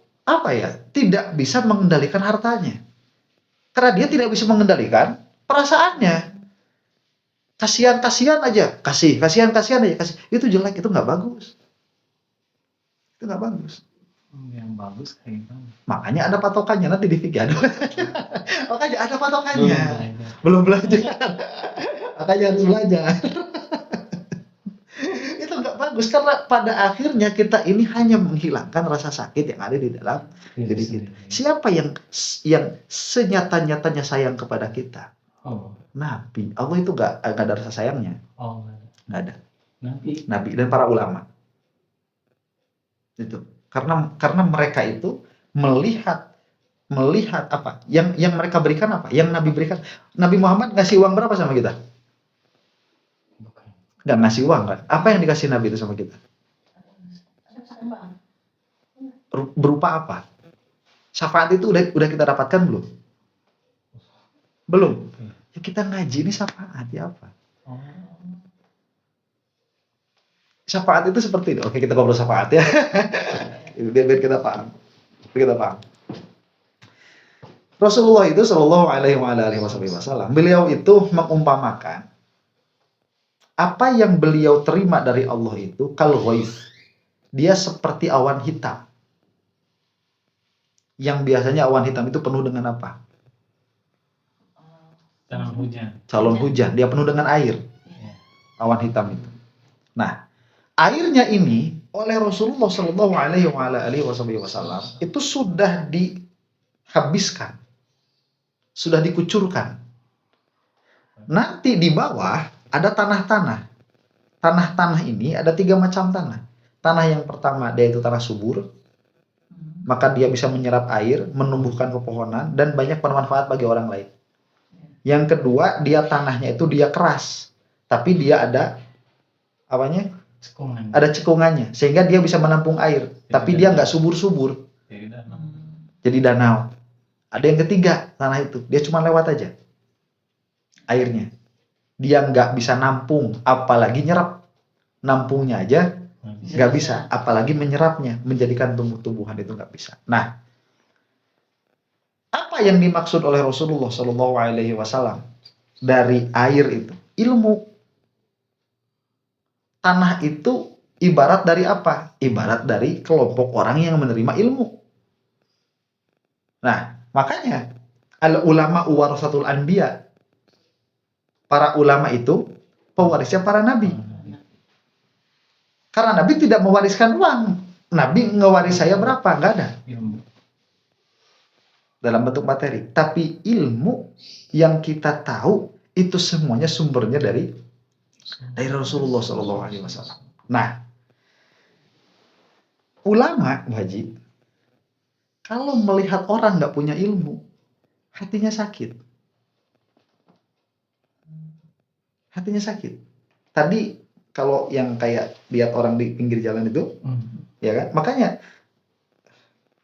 tidak bisa mengendalikan hartanya. Karena dia tidak bisa mengendalikan perasaannya. Kasihan aja, kasihan aja, kasih. Itu jelek, itu nggak bagus. Itu nggak bagus. Yang bagus kayak gimana? Makanya ada patokannya nanti di fikih. Makanya ada patokannya. Belum belajar. Makanya harus belajar. Itu nggak bagus karena pada akhirnya kita ini hanya menghilangkan rasa sakit yang ada di dalam diri kita. Siapa yang senyata-nyatanya sayang kepada kita? Nabi. Allah itu nggak ada rasa sayangnya. Nggak ada. Nabi dan para ulama. Itu karena mereka itu melihat apa? Yang mereka berikan apa? Yang Nabi berikan. Nabi Muhammad ngasih uang berapa sama kita? Nggak ngasih uang kan? Apa yang dikasih Nabi itu sama kita? Berupa apa? Syafaat itu udah kita dapatkan belum? Belum. Ya kita ngaji ini syafaat ya apa? Syafaat itu seperti itu. Oke, kita ngobrol syafaat ya. Biar kita paham. Rasulullah itu Shallallahu Alaihi Wasallam, beliau itu mengumpamakan apa yang beliau terima dari Allah itu kal ghaith. Dia seperti awan hitam. Yang biasanya awan hitam itu penuh dengan apa? Tanah hujan. Calon hujan. Dia penuh dengan air. Iya. Awan hitam itu. Nah, airnya ini oleh Rasulullah Shallallahu Alaihi Wasallam itu sudah dihabiskan, sudah dikucurkan. Nanti di bawah ada tanah-tanah. Tanah-tanah ini ada 3 macam tanah. Tanah yang pertama dia itu tanah subur, maka dia bisa menyerap air, menumbuhkan pepohonan dan banyak bermanfaat bagi orang lain. Yang kedua, dia tanahnya itu dia keras, tapi dia ada apanya? Cekungan. Ada cekungannya, sehingga dia bisa menampung air, tapi dia nggak subur-subur, Jadi danau. jadi danau. Ada yang ketiga, tanah itu dia cuma lewat aja airnya, dia nggak bisa nampung, apalagi nyerap. Nampungnya aja nggak bisa, apalagi menyerapnya, menjadikan tumbuh-tumbuhan itu nggak bisa. Nah, apa yang dimaksud oleh Rasulullah Shallallahu Alaihi Wasallam dari air itu? Ilmu. Tanah itu ibarat dari apa? Ibarat dari kelompok orang yang menerima ilmu. Nah, makanya al ulama warasatul anbiya. Para ulama itu pewarisnya para nabi. Karena nabi tidak mewariskan uang. Nabi ngewaris saya berapa? Nggak ada. Ilmu. Dalam bentuk materi. Tapi ilmu yang kita tahu itu semuanya sumbernya dari Rasulullah Shallallahu Alaihi Wasallam. Nah, ulama, Bu Haji, kalau melihat orang nggak punya ilmu, hatinya sakit. Hatinya sakit. Tadi kalau yang kayak lihat orang di pinggir jalan itu, ya kan? Makanya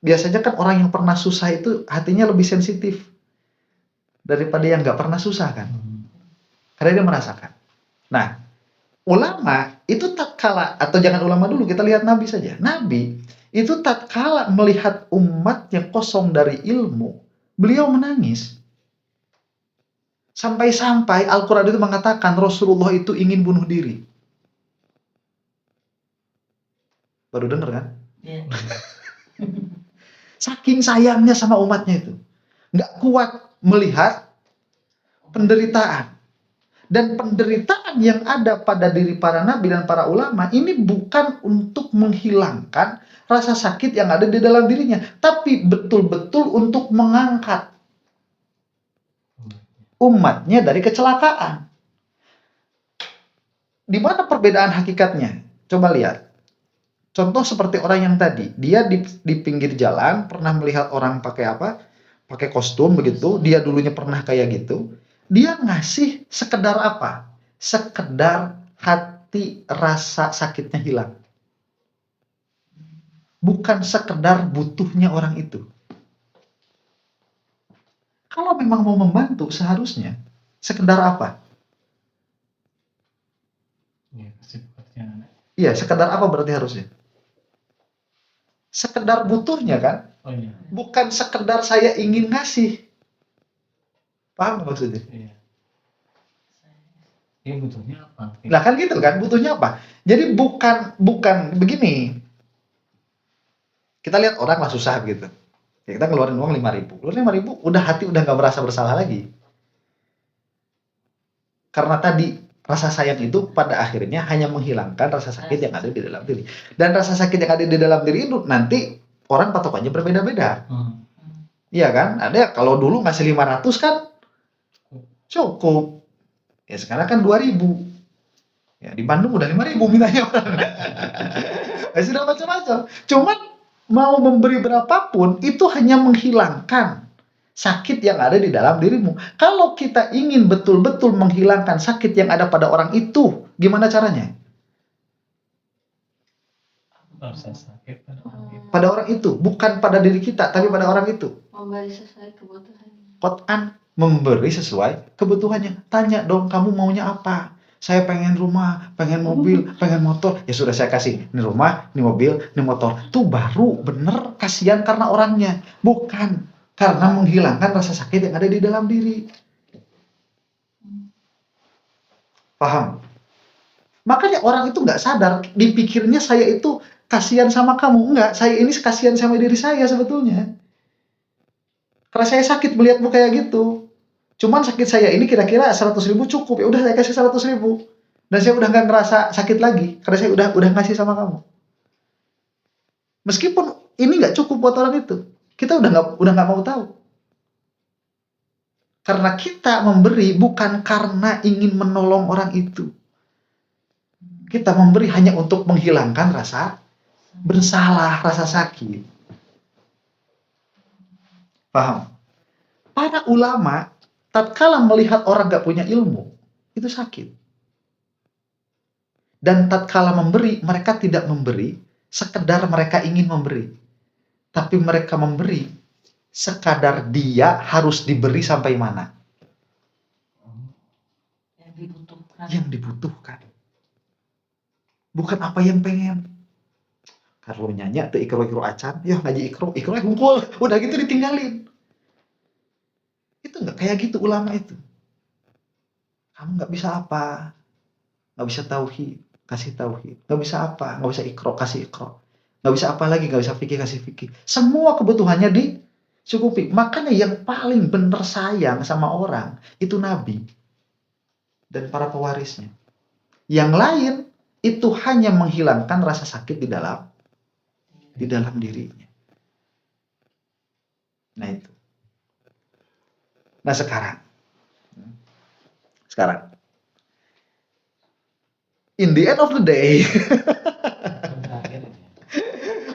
biasanya kan orang yang pernah susah itu hatinya lebih sensitif daripada yang nggak pernah susah kan? Karena dia merasakan. Nah, ulama itu tatkala, atau jangan ulama dulu, kita lihat Nabi saja. Nabi itu tatkala melihat umat yang kosong dari ilmu, beliau menangis. Sampai-sampai Al-Quran itu mengatakan Rasulullah itu ingin bunuh diri. Baru dengar kan? Iya. Saking sayangnya sama umatnya itu. Nggak kuat melihat penderitaan. Dan penderitaan yang ada pada diri para nabi dan para ulama ini bukan untuk menghilangkan rasa sakit yang ada di dalam dirinya, tapi betul-betul untuk mengangkat umatnya dari kecelakaan. Di mana perbedaan hakikatnya? Coba lihat. Contoh seperti orang yang tadi, dia di pinggir jalan pernah melihat orang pakai apa? Pakai kostum begitu, dia dulunya pernah kayak gitu. Dia ngasih sekedar apa? Sekedar hati rasa sakitnya hilang. Bukan sekedar butuhnya orang itu. Kalau memang mau membantu, seharusnya sekedar apa? Iya, pasti pekerjaan. Iya, sekedar apa berarti harusnya? Sekedar butuhnya kan? Oh iya. Bukan sekedar saya ingin ngasih. Paham maksudnya? Iya. Ini butuhnya apa? Nah kan gitu kan, butuhnya apa? Jadi bukan begini. Kita lihat orang lah susah gitu. Ya, kita ngeluarin uang 5.000. Keluarin 5.000, udah hati udah nggak merasa bersalah lagi. Karena tadi rasa sayang itu pada akhirnya hanya menghilangkan rasa sakit yang ada di dalam diri. Dan rasa sakit yang ada di dalam diri itu nanti orang patokannya berbeda-beda. Iya kan? Ada kalau dulu ngasih 500 kan cukup. Ya sekarang kan 2.000. Ya di Bandung udah 5.000 mintanya orang. Sudah macam-macam. Cuman mau memberi berapapun itu hanya menghilangkan sakit yang ada di dalam dirimu. Kalau kita ingin betul-betul menghilangkan sakit yang ada pada orang itu, gimana caranya? Rasa sakit pada orang itu. Pada orang itu, bukan pada diri kita, tapi pada orang itu. Memberi sesuai kebutuhannya. Qot'an, memberi sesuai kebutuhannya. Tanya dong, kamu maunya apa? Saya pengen rumah, pengen mobil, pengen motor. Ya sudah saya kasih. Ini rumah, ini mobil, ini motor. Itu baru bener kasihan karena orangnya. Bukan Karena menghilangkan rasa sakit yang ada di dalam diri. Paham? Makanya orang itu nggak sadar, dipikirnya saya itu kasihan sama kamu. Enggak, saya ini kasihan sama diri saya sebetulnya. Karena saya sakit melihatmu kayak gitu. Cuman sakit saya ini kira-kira 100.000 cukup. Ya udah saya kasih 100.000. Dan saya udah nggak ngerasa sakit lagi. Karena saya udah ngasih sama kamu. Meskipun ini nggak cukup buat orang itu. Kita udah nggak mau tahu. Karena kita memberi bukan karena ingin menolong orang itu. Kita memberi hanya untuk menghilangkan rasa bersalah, rasa sakit. Paham? Para ulama, tatkala melihat orang gak punya ilmu, itu sakit. Dan tatkala memberi, mereka tidak memberi sekedar mereka ingin memberi. Tapi mereka memberi sekadar dia harus diberi sampai mana? Yang dibutuhkan. Bukan apa yang pengen. Kalau nyanyi tuh ikro acan, ya ngaji ikro hunkul, udah gitu ditinggalin. Itu nggak kayak gitu ulama itu. Kamu nggak bisa apa, nggak bisa tauhid, kasih tauhid, nggak bisa apa, nggak bisa ikro, kasih ikro, nggak bisa apa lagi, nggak bisa fikih, kasih fikih. Semua kebutuhannya dicukupi. Makanya yang paling bener sayang sama orang itu Nabi dan para pewarisnya. Yang lain itu hanya menghilangkan rasa sakit di dalam dirinya. Nah itu. Nah sekarang, in the end of the day,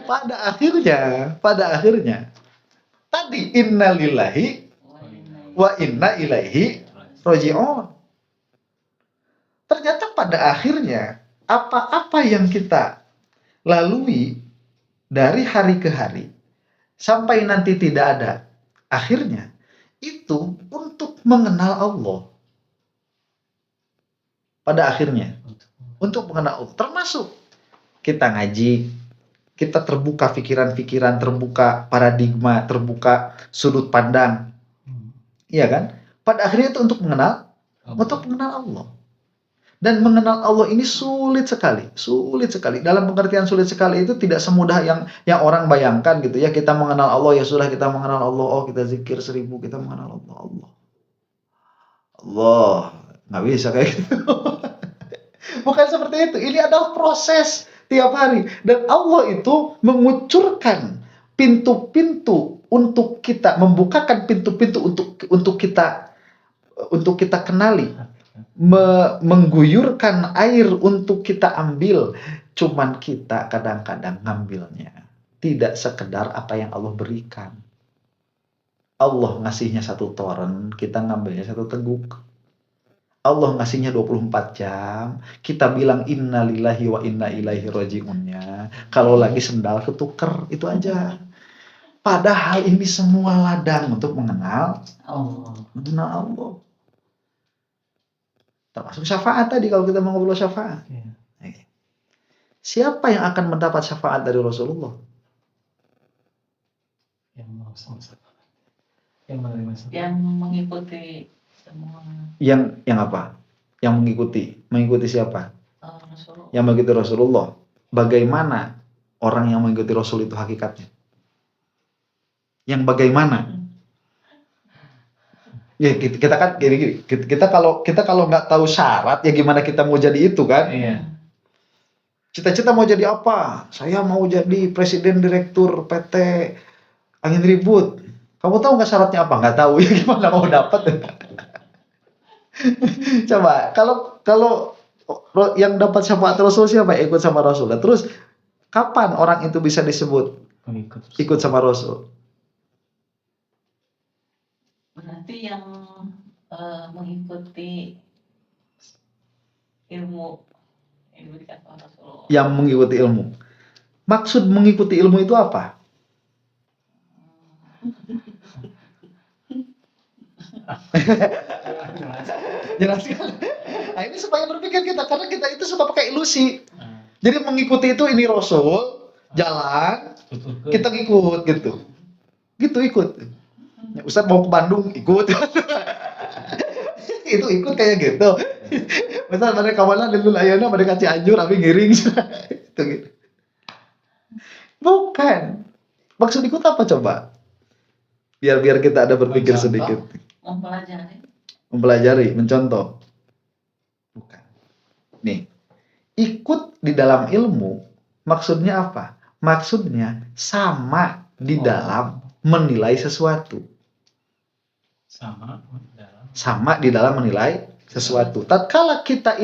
pada akhirnya, tadi innalillahi wa inna ilaihi raji'un. Ternyata pada akhirnya, apa-apa yang kita lalui dari hari ke hari, sampai nanti tidak ada akhirnya, itu untuk mengenal Allah. Pada akhirnya, untuk mengenal Allah. Termasuk kita ngaji, kita terbuka pikiran-pikiran, terbuka paradigma, terbuka sudut pandang. Iya kan? Pada akhirnya itu untuk mengenal Allah. Dan mengenal Allah ini sulit sekali. Dalam pengertian sulit sekali itu tidak semudah yang orang bayangkan gitu ya. Kita mengenal Allah, ya sudah kita mengenal Allah. Oh, kita zikir 1000, kita mengenal Allah. Nggak bisa kayak gitu. Bukan seperti itu. Ini adalah proses tiap hari. Dan Allah itu mengucurkan pintu-pintu untuk kita, membukakan pintu-pintu untuk kita kenali. Mengguyurkan air untuk kita ambil. Cuman kita kadang-kadang ngambilnya tidak sekedar apa yang Allah berikan. Allah ngasihnya 1 toren, kita ngambilnya 1 teguk. Allah ngasihnya 24 jam, kita bilang innalillahi wa inna ilaihi raji'unnya. Kalau lagi sendal ketuker, itu aja. Padahal ini semua ladang untuk mengenal Allah. Termasuk syafaat tadi kalau kita mau ngobrol syafaat. Siapa yang akan mendapat syafaat dari Rasulullah? Yang mengikuti semua. Yang apa? Yang mengikuti siapa? Rasulullah. Yang mengikuti Rasulullah. Bagaimana orang yang mengikuti Rasul itu hakikatnya? Yang bagaimana? Ya kita kan gini. Kita kalau nggak tahu syarat ya gimana kita mau jadi itu kan? Iya. Cita-cita mau jadi apa? Saya mau jadi presiden direktur PT Angin Ribut. Kamu tahu nggak syaratnya apa? Nggak tahu ya gimana mau dapat? Coba kalau yang dapat syafaat Rasul siapa? Ikut sama Rasul. Terus kapan orang itu bisa disebut ikut sama Rasul? Berarti yang mengikuti ilmu yang diberikan oleh Rasulullah. Yang mengikuti ilmu. Maksud mengikuti ilmu itu apa? Jelaskan. Nah ini supaya berpikir kita, karena kita itu suka pakai ilusi. Jadi mengikuti itu ini Rasul, jalan, kita ikut gitu. Gitu ikut. Ustadz mau ke Bandung, ikut. Itu ikut kayak gitu. Ustadz mereka mana lilul ayana mereka Cianjur abi ngiring. Itu gitu. Bukan. Maksud ikut apa coba? Biar kita ada berpikir Mencontoh. sedikit. Mempelajari. Mencontoh. Bukan. Nih, ikut di dalam ilmu maksudnya apa? Maksudnya sama di dalam menilai sesuatu. Sama di dalam menilai sesuatu. Tatkala kita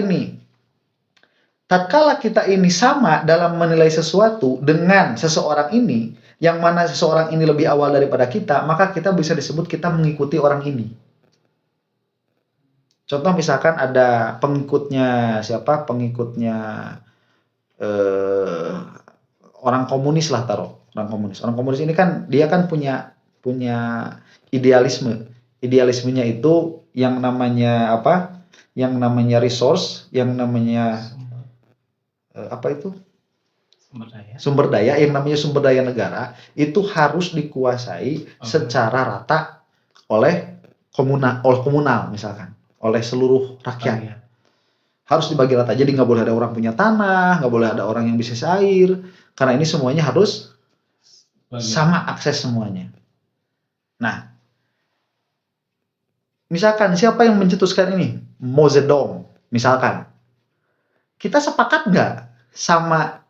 ini sama dalam menilai sesuatu dengan seseorang ini, yang mana seseorang ini lebih awal daripada kita, maka kita bisa disebut kita mengikuti orang ini. Contoh misalkan ada pengikutnya siapa? Pengikutnya orang komunis lah taruh. Orang komunis ini kan dia kan punya idealisme. Idealismenya itu yang namanya apa? Yang namanya resource, yang namanya apa itu? Sumber daya, yang namanya sumber daya negara itu harus dikuasai secara rata oleh komunal misalkan, oleh seluruh rakyat. Harus dibagi rata. Jadi nggak boleh ada orang punya tanah, nggak boleh ada orang yang bisnis air, karena ini semuanya harus sama akses semuanya. Nah, misalkan siapa yang mencetuskan ini? Mao Zedong, misalkan. Kita sepakat nggak sama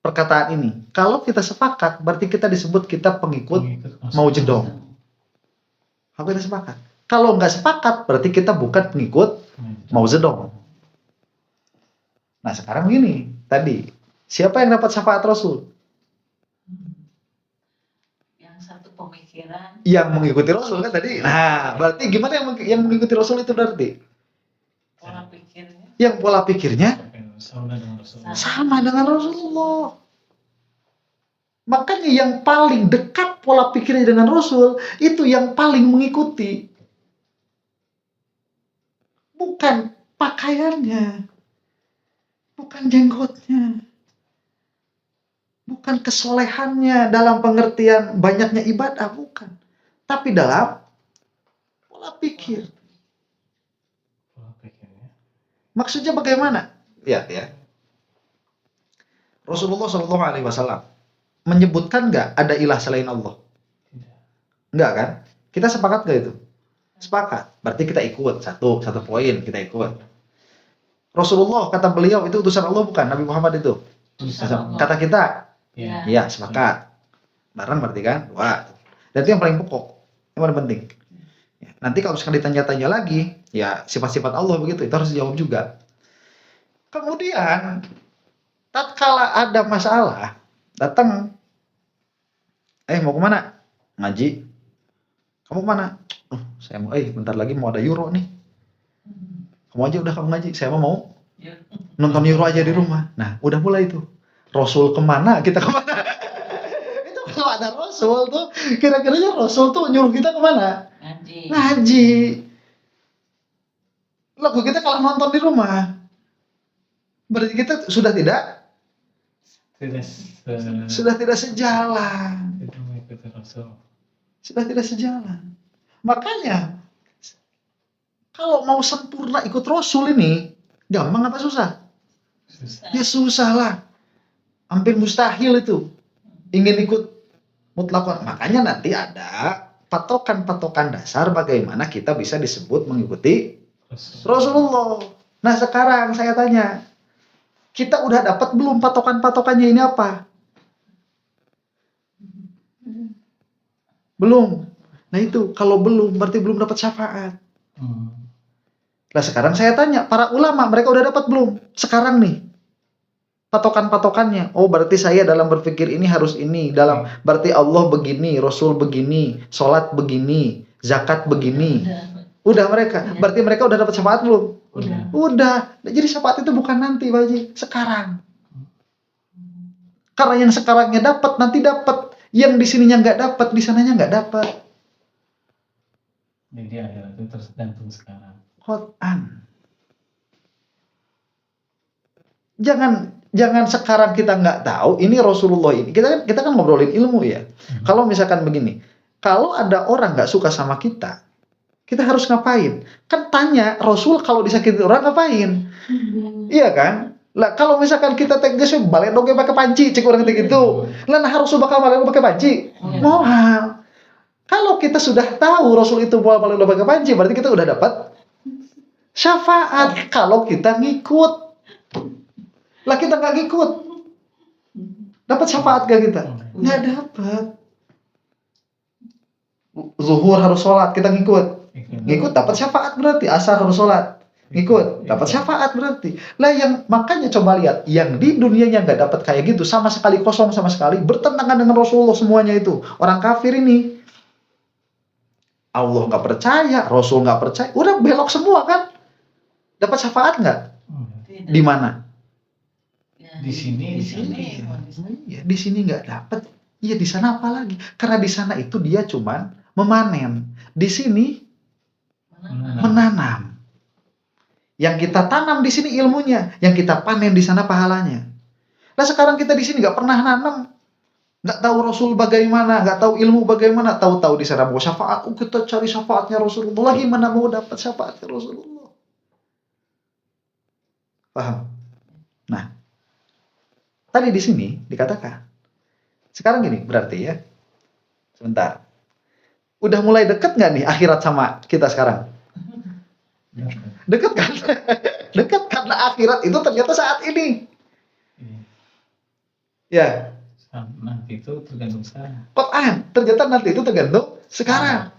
perkataan ini? Kalau kita sepakat, berarti kita disebut kita pengikut Mao Zedong. Kalau kita sepakat. Kalau nggak sepakat, berarti kita bukan pengikut Mao Zedong. Nah sekarang gini, tadi siapa yang dapat syafaat Rasul? Yang satu pemikiran. Yang mengikuti Rasul kan tadi. Nah berarti gimana yang mengikuti Rasul itu berarti? Pola pikirnya. Yang pola pikirnya sama dengan Rasulullah. Makanya yang paling dekat pola pikirnya dengan Rasul itu yang paling mengikuti. Bukan pakaiannya, bukan jenggotnya, bukan kesolehannya dalam pengertian banyaknya ibadah, bukan. Tapi dalam pola pikir. Maksudnya bagaimana? Ya. Rasulullah SAW menyebutkan nggak ada ilah selain Allah? Enggak kan? Kita sepakat nggak itu? Sepakat. Berarti kita ikut satu poin kita ikut. Rasulullah kata beliau itu utusan Allah bukan? Nabi Muhammad itu. Kata kita, ya sepakat. Bareng berarti kan? Wah. Dan itu yang paling pokok, yang paling penting. Nanti kalau sekali ditanya-tanya lagi, ya sifat-sifat Allah begitu, itu harus dijawab juga. Kemudian, tatkala ada masalah, datang, mau kemana? Ngaji. Kamu kemana? Saya mau, bentar lagi mau ada Euro nih. Kamu aja udah kamu ngaji, saya mau nonton Euro aja di rumah. Nah, udah mulai itu. Rasul kemana, kita kemana? Itu kalau ada Rasul tuh, kira-kiranya Rasul tuh nyuruh kita kemana? Ngaji. Lagu kita kalau nonton di rumah, berarti kita sudah tidak sejalan. Sudah tidak sejalan. Makanya kalau mau sempurna ikut Rasul ini gampang apa susah? Ya susah lah. Hampir mustahil itu. Ingin ikut mutlakon. Makanya nanti ada patokan-patokan dasar bagaimana kita bisa disebut mengikuti Rasulullah. Nah sekarang saya tanya, kita udah dapat belum patokan-patokannya ini apa? Belum. Nah itu, kalau belum, berarti belum dapat syafaat. Nah sekarang saya tanya, para ulama, mereka udah dapat belum? Sekarang nih, patokan-patokannya. Oh berarti saya dalam berpikir ini harus ini. Berarti Allah begini, Rasul begini, sholat begini, zakat begini. Udah mereka. Berarti mereka udah dapat syafaat belum? Udah. Jadi syafaat itu bukan nanti, Pak Haji. Sekarang. Karena yang sekarangnya dapat, nanti dapat. Yang di sininya nggak dapat, di sananya nggak dapat. Jadi akhirat itu tergantung sekarang. Quran. Jangan sekarang kita nggak tahu. Ini Rasulullah ini. Kita kan ngobrolin ilmu ya. Kalau misalkan begini, Kalau ada orang nggak suka sama kita harus ngapain? Kan tanya Rasul kalau disakiti orang ngapain? Iya kan? Lah kalau misalkan kita tegas balik dong pakai panci, cek orang kayak gitu. Lah harus bakal balik pakai panci. Moal. Kalau kita sudah tahu Rasul itu mau balik pakai panci, berarti kita udah dapat syafaat kalau kita ngikut. Lah kita nggak ngikut, dapat syafaat gak kita? Nggak dapat. Zuhur harus sholat, kita ngikut dapat syafaat berarti. Asar harus sholat, ngikut dapat syafaat berarti. Lah yang makanya coba lihat yang di dunianya nggak dapat kayak gitu, sama sekali kosong, sama sekali bertentangan dengan Rasulullah semuanya itu orang kafir ini. Allah nggak percaya, Rasul nggak percaya, udah belok semua kan? Dapat syafaat nggak? Di mana? Di sini. Ya, di sini nggak dapat. Iya, di sana apa lagi? Karena di sana itu dia cuman memanen. Di sini menanam. Yang kita tanam di sini ilmunya, yang kita panen di sana pahalanya. Nah sekarang kita di sini nggak pernah nanam, nggak tahu Rasul bagaimana, nggak tahu ilmu bagaimana, tahu-tahu di sana mau syafaat, kita cari syafaatnya Rasulullah, gimana mau dapat syafaatnya Rasulullah? Paham? Nah, tadi di sini dikatakan, sekarang gini berarti ya, sebentar, udah mulai deket nggak nih akhirat sama kita sekarang? Dekat kan? Dekat karena akhirat itu ternyata saat ini. Ya. Nanti itu tergantung sekarang. Quran ternyata nanti itu tergantung sekarang.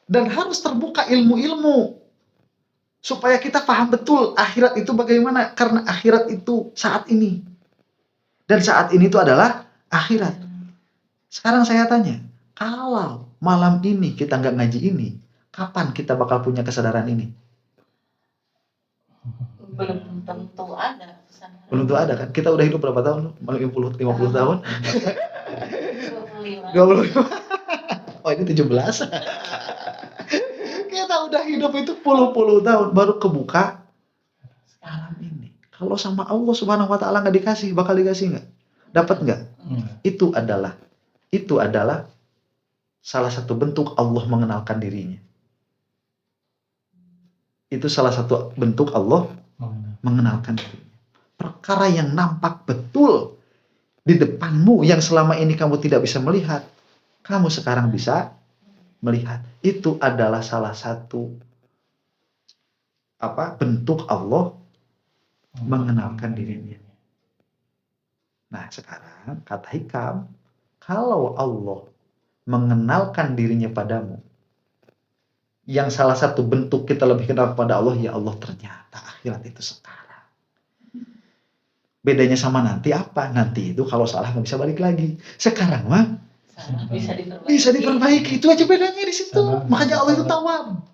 Dan harus terbuka ilmu-ilmu supaya kita paham betul akhirat itu bagaimana, karena akhirat itu saat ini. Dan saat ini itu adalah akhirat. Sekarang saya tanya, kalau malam ini kita nggak ngaji ini, kapan kita bakal punya kesadaran ini? Belum tentu ada. Belum tentu ada kan? Kita udah hidup berapa tahun? 50 tahun? 25. 25. Oh, ini 17. Kita udah hidup itu puluh tahun baru kebuka malam ini. Kalau sama Allah Subhanahu wa taala nggak dikasih, bakal dikasih nggak? Dapat nggak? Itu adalah salah satu bentuk Allah mengenalkan dirinya. Itu salah satu bentuk Allah mengenalkan dirinya. Perkara yang nampak betul di depanmu yang selama ini kamu tidak bisa melihat, kamu sekarang bisa melihat. Itu adalah salah satu bentuk Allah mengenalkan dirinya. Nah, sekarang kata hikam, kalau Allah mengenalkan dirinya padamu, yang salah satu bentuk kita lebih kenal kepada Allah, ya Allah ternyata akhirat itu sekarang. Bedanya sama nanti apa? Nanti itu kalau salah nggak bisa balik lagi. Sekarang mah bisa diperbaiki. Itu aja bedanya di situ. Makanya Allah itu tawab.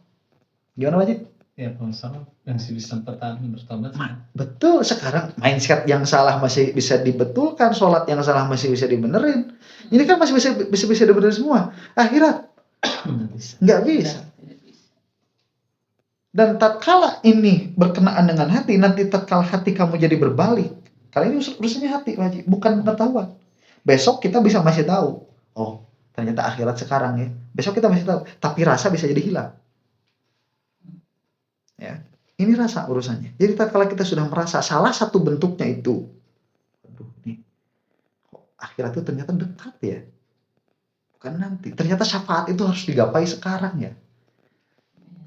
Gimana Wajib? Ya kalau salah masih bisa bertobat. Betul. Sekarang mindset yang salah masih bisa dibetulkan, sholat yang salah masih bisa dibenerin. Ini kan masih bisa dibenerin semua. Akhirat nggak bisa. Dan tatkala ini berkenaan dengan hati, nanti tatkala hati kamu jadi berbalik. Kali ini urusannya hati, Wajib, bukan pengetahuan. Besok kita bisa masih tahu, oh ternyata akhirat sekarang ya. Besok kita masih tahu, tapi rasa bisa jadi hilang. Ya, ini rasa urusannya. Jadi tatkala kita sudah merasa salah satu bentuknya itu, aduh nih, kok akhirat itu ternyata dekat ya. Bukan nanti. Ternyata syafaat itu harus digapai sekarang ya.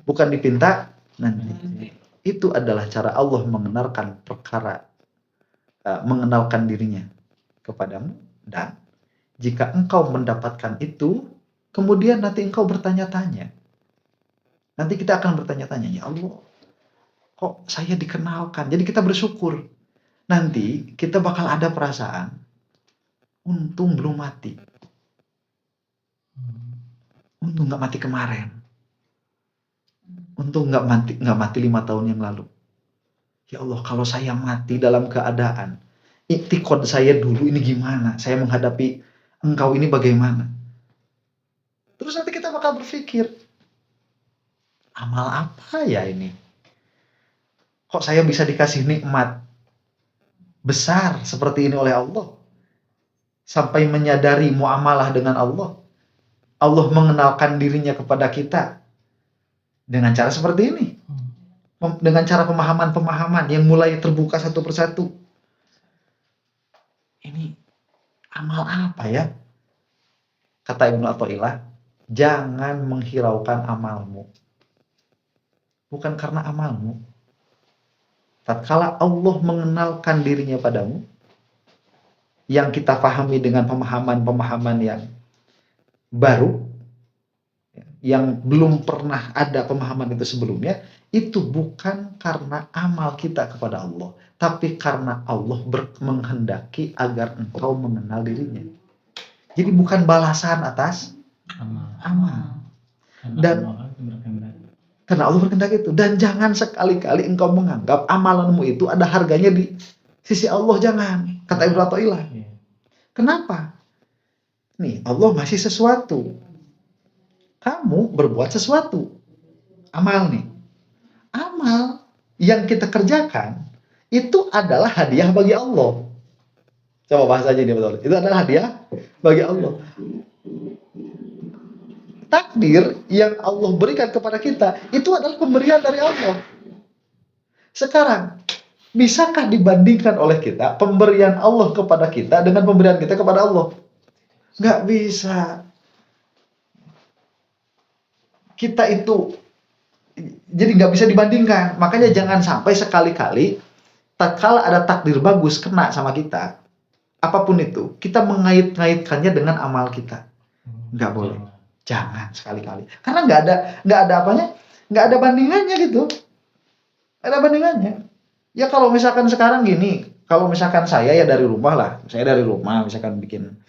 Bukan dipinta nanti. Itu adalah cara Allah mengenalkan perkara, mengenalkan dirinya kepadamu. Dan jika engkau mendapatkan itu, kemudian nanti engkau bertanya-tanya. Nanti kita akan bertanya-tanya, ya Allah, kok saya dikenalkan? Jadi kita bersyukur. Nanti kita bakal ada perasaan, untung belum mati. Untung nggak mati kemarin. Untung nggak mati 5 tahun yang lalu. Ya Allah, kalau saya mati dalam keadaan iktikad saya dulu ini gimana? Saya menghadapi engkau ini bagaimana? Terus nanti kita bakal berpikir, amal apa ya ini? Kok saya bisa dikasih nikmat besar seperti ini oleh Allah? Sampai menyadari muamalah dengan Allah. Allah mengenalkan dirinya kepada kita dengan cara seperti ini. Dengan cara pemahaman-pemahaman yang mulai terbuka satu persatu. Ini amal apa ya? Kata Ibnu Athaillah, jangan menghiraukan amalmu. Bukan karena amalmu. Tatkala Allah mengenalkan dirinya padamu, yang kita pahami dengan pemahaman-pemahaman yang baru, yang belum pernah ada pemahaman itu sebelumnya, itu bukan karena amal kita kepada Allah, tapi karena Allah menghendaki agar engkau mengenal dirinya. Jadi bukan balasan atas amal. Dan karena Allah berkehendak itu. Dan jangan sekali-kali engkau menganggap amalanmu itu ada harganya di sisi Allah, jangan. Kata Ibnu Athaillah. Kenapa? Nih, Allah ngasih sesuatu. Kamu berbuat sesuatu. Amal nih. Amal yang kita kerjakan itu adalah hadiah bagi Allah. Coba bahasanya ini betul. Itu adalah hadiah bagi Allah. Takdir yang Allah berikan kepada kita itu adalah pemberian dari Allah. Sekarang, bisakah dibandingkan oleh kita pemberian Allah kepada kita dengan pemberian kita kepada Allah? Nggak bisa. Kita itu jadi nggak bisa dibandingkan. Makanya jangan sampai sekali-kali tatkala ada takdir bagus kena sama kita, apapun itu, kita mengait-ngaitkannya dengan amal kita. Nggak boleh. Jangan sekali-kali. Karena nggak ada apanya, nggak ada bandingannya gitu. Nggak ada bandingannya. Ya kalau misalkan sekarang gini, kalau misalkan saya ya dari rumah lah, saya dari rumah misalkan bikin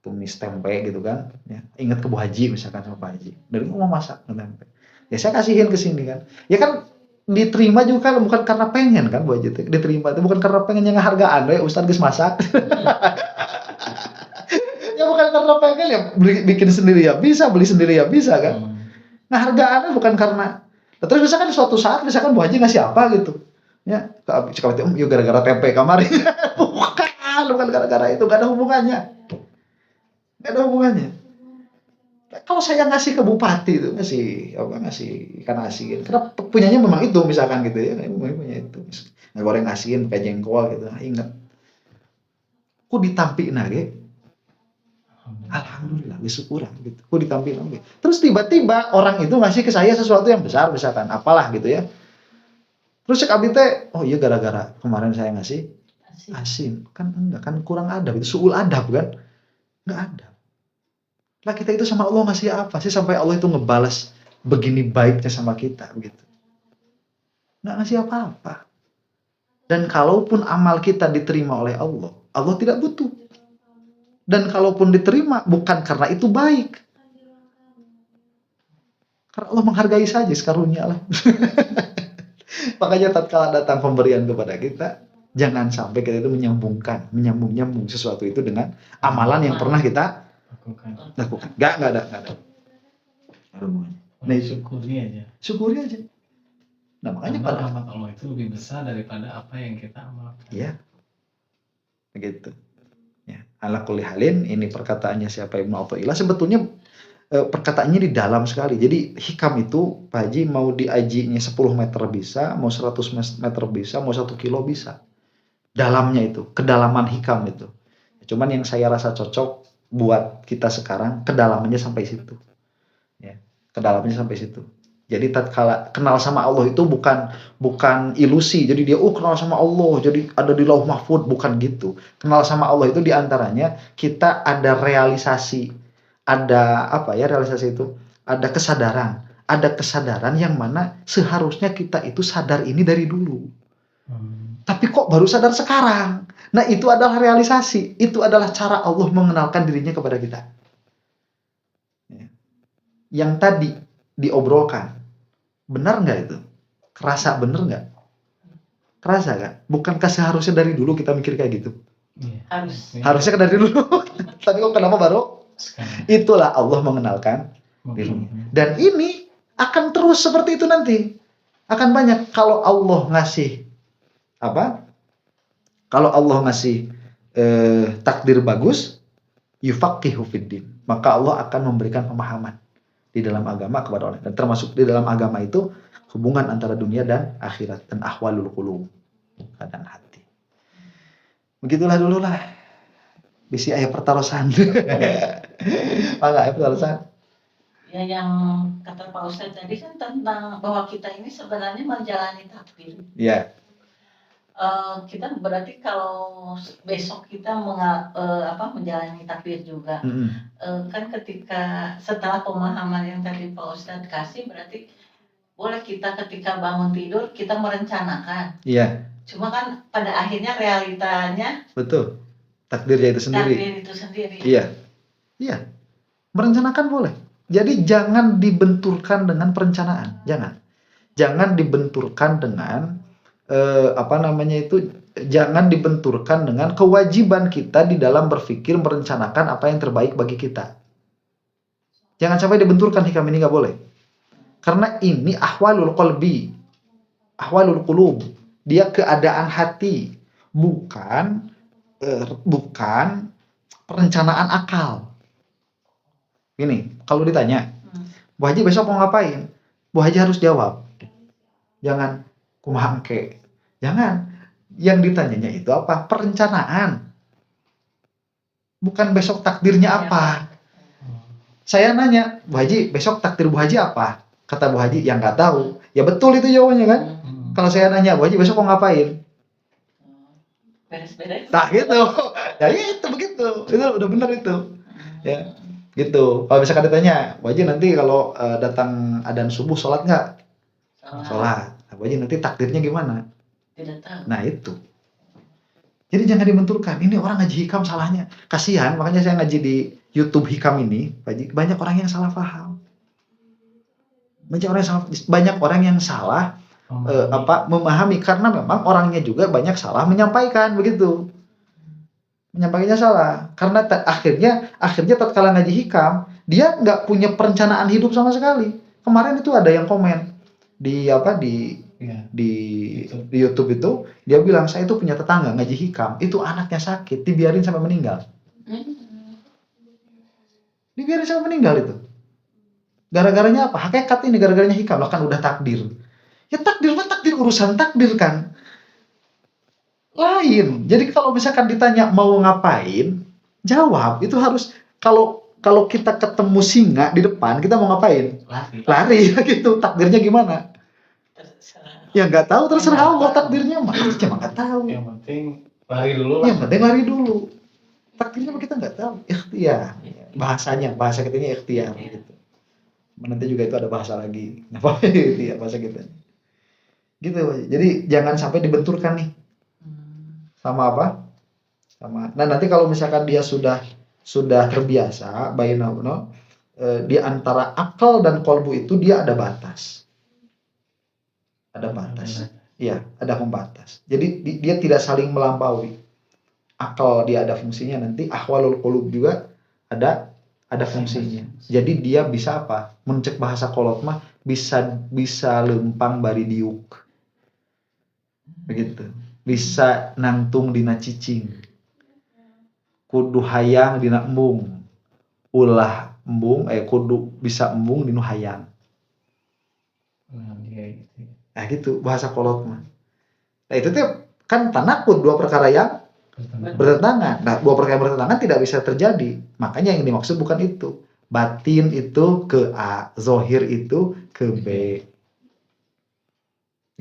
tumis tempe gitu kan, ya, ingat ke Bu Haji misalkan sama Pak Haji, dari rumah masak tempe, ya saya kasihin ke sini kan, ya kan diterima juga kan bukan karena pengen kan Bu Haji, diterima itu bukan karena pengennya ngehargaan, ya Ustadz geus masak, ya bukan karena pengen ya bikin sendiri ya bisa, beli sendiri ya bisa kan, ngehargaannya bukan karena, terus misalkan suatu saat misalkan Bu Haji ngasih apa gitu, ya sekali itu yuk gara-gara tempe kemarin, bukan gara-gara itu, gak ada hubungannya. Nggak ada hubungannya. Kalau saya ngasih ke bupati itu ngasih ikan asin, karena punyanya memang itu misalkan gitu ya, punya itu. Goreng asin, pakai jengkol gitu. Ingat, ku ditampi nage, alhamdulillah, bersyukuran gitu. Ku ditampi nage. Terus tiba-tiba orang itu ngasih ke saya sesuatu yang besar misalkan, apalah gitu ya. Terus cek abdi teh, oh iya gara-gara kemarin saya ngasih asin, kan enggak, kan kurang adab, itu suul adab kan, nggak ada. Lah kita itu sama Allah ngasih apa sih sampai Allah itu ngebalas begini baiknya sama kita begitu? Nggak ngasih apa-apa. Dan kalaupun amal kita diterima oleh Allah, Allah tidak butuh. Dan kalaupun diterima bukan karena itu baik. Karena Allah menghargai saja sekarunia lah. Makanya tatkala datang pemberian kepada kita, jangan sampai kita itu menyambung sesuatu itu dengan amalan yang pernah kita lakukan. Nggak ada. Nah, syukuri aja. Nah, makanya karena pada rahmat Allah itu lebih besar daripada apa yang kita amalkan. Iya. Begitu. Ya, ala kulli halin, ini perkataannya siapa Ibnu Athaillah, sebetulnya perkataannya di dalam sekali. Jadi hikam itu Pak Haji mau diajinya 10 meter bisa, mau 100 meter bisa, mau 1 kilo bisa. Dalamnya itu, kedalaman hikam itu. Cuman yang saya rasa cocok buat kita sekarang, kedalamannya sampai situ. Ya, kedalamannya sampai situ. Jadi tatkala kenal sama Allah itu bukan ilusi. Jadi dia kenal sama Allah, jadi ada di Lauh Mahfud, bukan gitu. Kenal sama Allah itu diantaranya kita ada realisasi, ada apa ya realisasi itu? Ada kesadaran yang mana seharusnya kita itu sadar ini dari dulu. Tapi kok baru sadar sekarang? Nah, itu adalah realisasi. Itu adalah cara Allah mengenalkan dirinya kepada kita. Yang tadi diobrolkan, benar nggak itu? Kerasa benar nggak? Kerasa nggak? Bukankah seharusnya dari dulu kita mikir kayak gitu? Harusnya dari dulu. Tapi kok kenapa baru? Sekarang. Itulah Allah mengenalkan dirinya. Dan ini akan terus seperti itu nanti. Akan banyak. Kalau Allah ngasih apa? Kalau Allah ngasih takdir bagus, yufaqihu fiddin. Maka Allah akan memberikan pemahaman di dalam agama kepada orang. Dan termasuk di dalam agama itu hubungan antara dunia dan akhirat dan ahwalul qulub, keadaan hati. Begitulah dulu lah. Bisi ayat pertarosan. Mangga ayat pertarosan. Ya yang kata Pak Ustadz tadi kan tentang bahwa kita ini sebenarnya menjalani takdir. Ya. Kita berarti kalau besok kita menjalani takdir juga, kan ketika setelah pemahaman yang tadi Pak Ustadz kasih, berarti boleh kita ketika bangun tidur kita merencanakan. Iya. Cuma kan pada akhirnya realitanya betul. Takdirnya itu sendiri. Takdir itu sendiri. Iya. Iya. Merencanakan boleh. Jadi jangan dibenturkan dengan perencanaan. Jangan dibenturkan dengan jangan dibenturkan dengan kewajiban kita di dalam berpikir merencanakan apa yang terbaik bagi kita. Jangan sampai dibenturkan, hikam ini nggak boleh. Karena ini ahwalul qalbi, ahwalul qulub. Dia keadaan hati, bukan perencanaan akal. Gini, kalau ditanya, Bu Haji besok mau ngapain? Bu Haji harus jawab. Jangan kumaha engke. Jangan. Yang ditanyanya itu apa? Perencanaan. Bukan besok takdirnya apa. Saya nanya, Bu Haji besok takdir Bu Haji apa? Kata Bu Haji, yang nggak tahu. Ya betul itu jawabannya kan? Kalau saya nanya, Bu Haji besok mau ngapain? Beres-beres. Nah gitu. Ya itu begitu. Itu udah benar itu. Ya. Gitu. Kalau misalkan ditanya, Bu Haji nanti kalau datang adzan subuh sholat nggak? Sholat. Nah, Bu Haji nanti takdirnya gimana? Tidak tahu. Nah itu. Jadi jangan dibenturkan. Ini orang ngaji hikam salahnya. Kasihan, makanya saya ngaji di YouTube hikam ini, Pak Haji, banyak orang yang salah paham. Banyak orang yang salah memahami, karena memang orangnya juga banyak salah menyampaikan begitu. Menyampaikannya salah karena akhirnya tatkala ngaji hikam dia nggak punya perencanaan hidup sama sekali. Kemarin itu ada yang komen di YouTube itu, dia bilang saya itu punya tetangga ngaji hikam, itu anaknya sakit dibiarin sampai meninggal. Dibiarin sampai meninggal itu. Gara-garanya apa? Hakikat ini gara-garanya hikam lah, kan udah takdir. Ya takdir urusan takdir kan. Lain. Jadi kalau misalkan ditanya mau ngapain, jawab. Itu harus kalau kita ketemu singa di depan, kita mau ngapain? Lari gitu. Takdirnya gimana? Terserah. Ya nggak tahu, terserah Allah takdirnya mah. Cuma nggak tahu. Yang penting lari dulu lah. Yang penting lari dulu. Takdirnya kita nggak tahu. Ikhtiar. Bahasa kitanya ikhtiar gitu. Nanti juga itu ada bahasa lagi. Apa ikhtiar bahasa kita. Gitu. Jadi jangan sampai dibenturkan nih. Sama apa? Nah nanti kalau misalkan dia sudah terbiasa di antara akal dan kolbu itu dia ada batas. Iya, ada pembatas. Jadi dia tidak saling melampaui. Akal dia ada fungsinya, nanti ahwalul qulub juga ada fungsinya. Jadi dia bisa apa? Mencek bahasa kolot mah bisa lempang bari diuk. Begitu. Bisa nangtung dina cicing, kudu hayang dina embung, ulah embung kudu bisa embung dinu hayang. Nah gitu bahasa kolot mah. Nah itu tuh kan tanakut, dua perkara yang bertentangan. Nah dua perkara yang bertentangan tidak bisa terjadi. Makanya yang dimaksud bukan itu. Batin itu ke A, zohir itu ke B.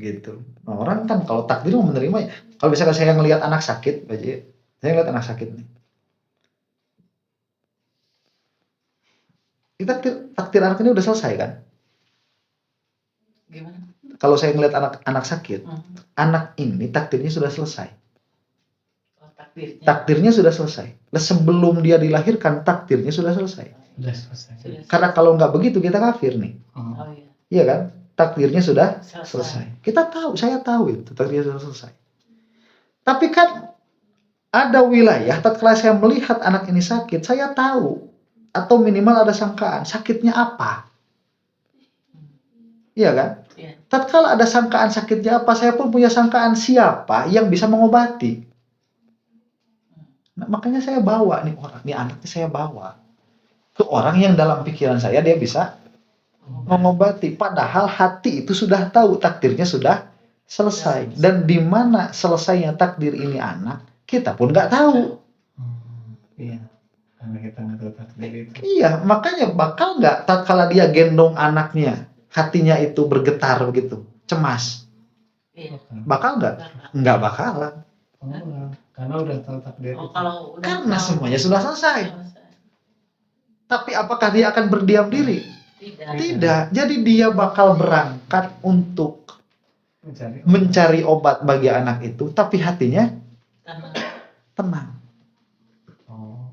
Gitu. Nah, orang kan kalau takdir mau menerima ya. Kalau misalkan saya ngelihat anak sakit, saya ngelihat anak sakit nih. Takdir anak ini udah selesai kan? Gimana? Kalau saya ngelihat anak sakit, anak ini takdirnya sudah selesai. Takdirnya sudah selesai. Sebelum dia dilahirkan, takdirnya sudah selesai. Karena kalau nggak begitu kita kafir nih. Iya kan? Takdirnya sudah selesai. Saya tahu itu takdirnya sudah selesai. Tapi kan ada wilayah tatkala saya melihat anak ini sakit, saya tahu atau minimal ada sangkaan sakitnya apa. Iya kan? Iya. Tatkala ada sangkaan sakitnya apa, saya pun punya sangkaan siapa yang bisa mengobati. Nah, makanya saya bawa nih orang, nih anaknya saya bawa ke orang yang dalam pikiran saya dia bisa mengobati. Padahal hati itu sudah tahu takdirnya sudah selesai. Dan di mana selesainya takdir ini anak, kita pun nggak tahu. Iya. Karena kita nggak tahu takdir itu. Iya, makanya bakal nggak tatkala dia gendong anaknya, hatinya itu bergetar begitu, cemas. Iya. Bakal nggak? Nggak bakalan. Karena udah tahu takdir itu. Kalau udah Karena tahu, semuanya sudah selesai. selesai. Tapi apakah dia akan berdiam diri? Tidak. Tidak. Jadi dia bakal berangkat untuk mencari obat bagi anak itu, tapi hatinya Tenang. tenang. Oh.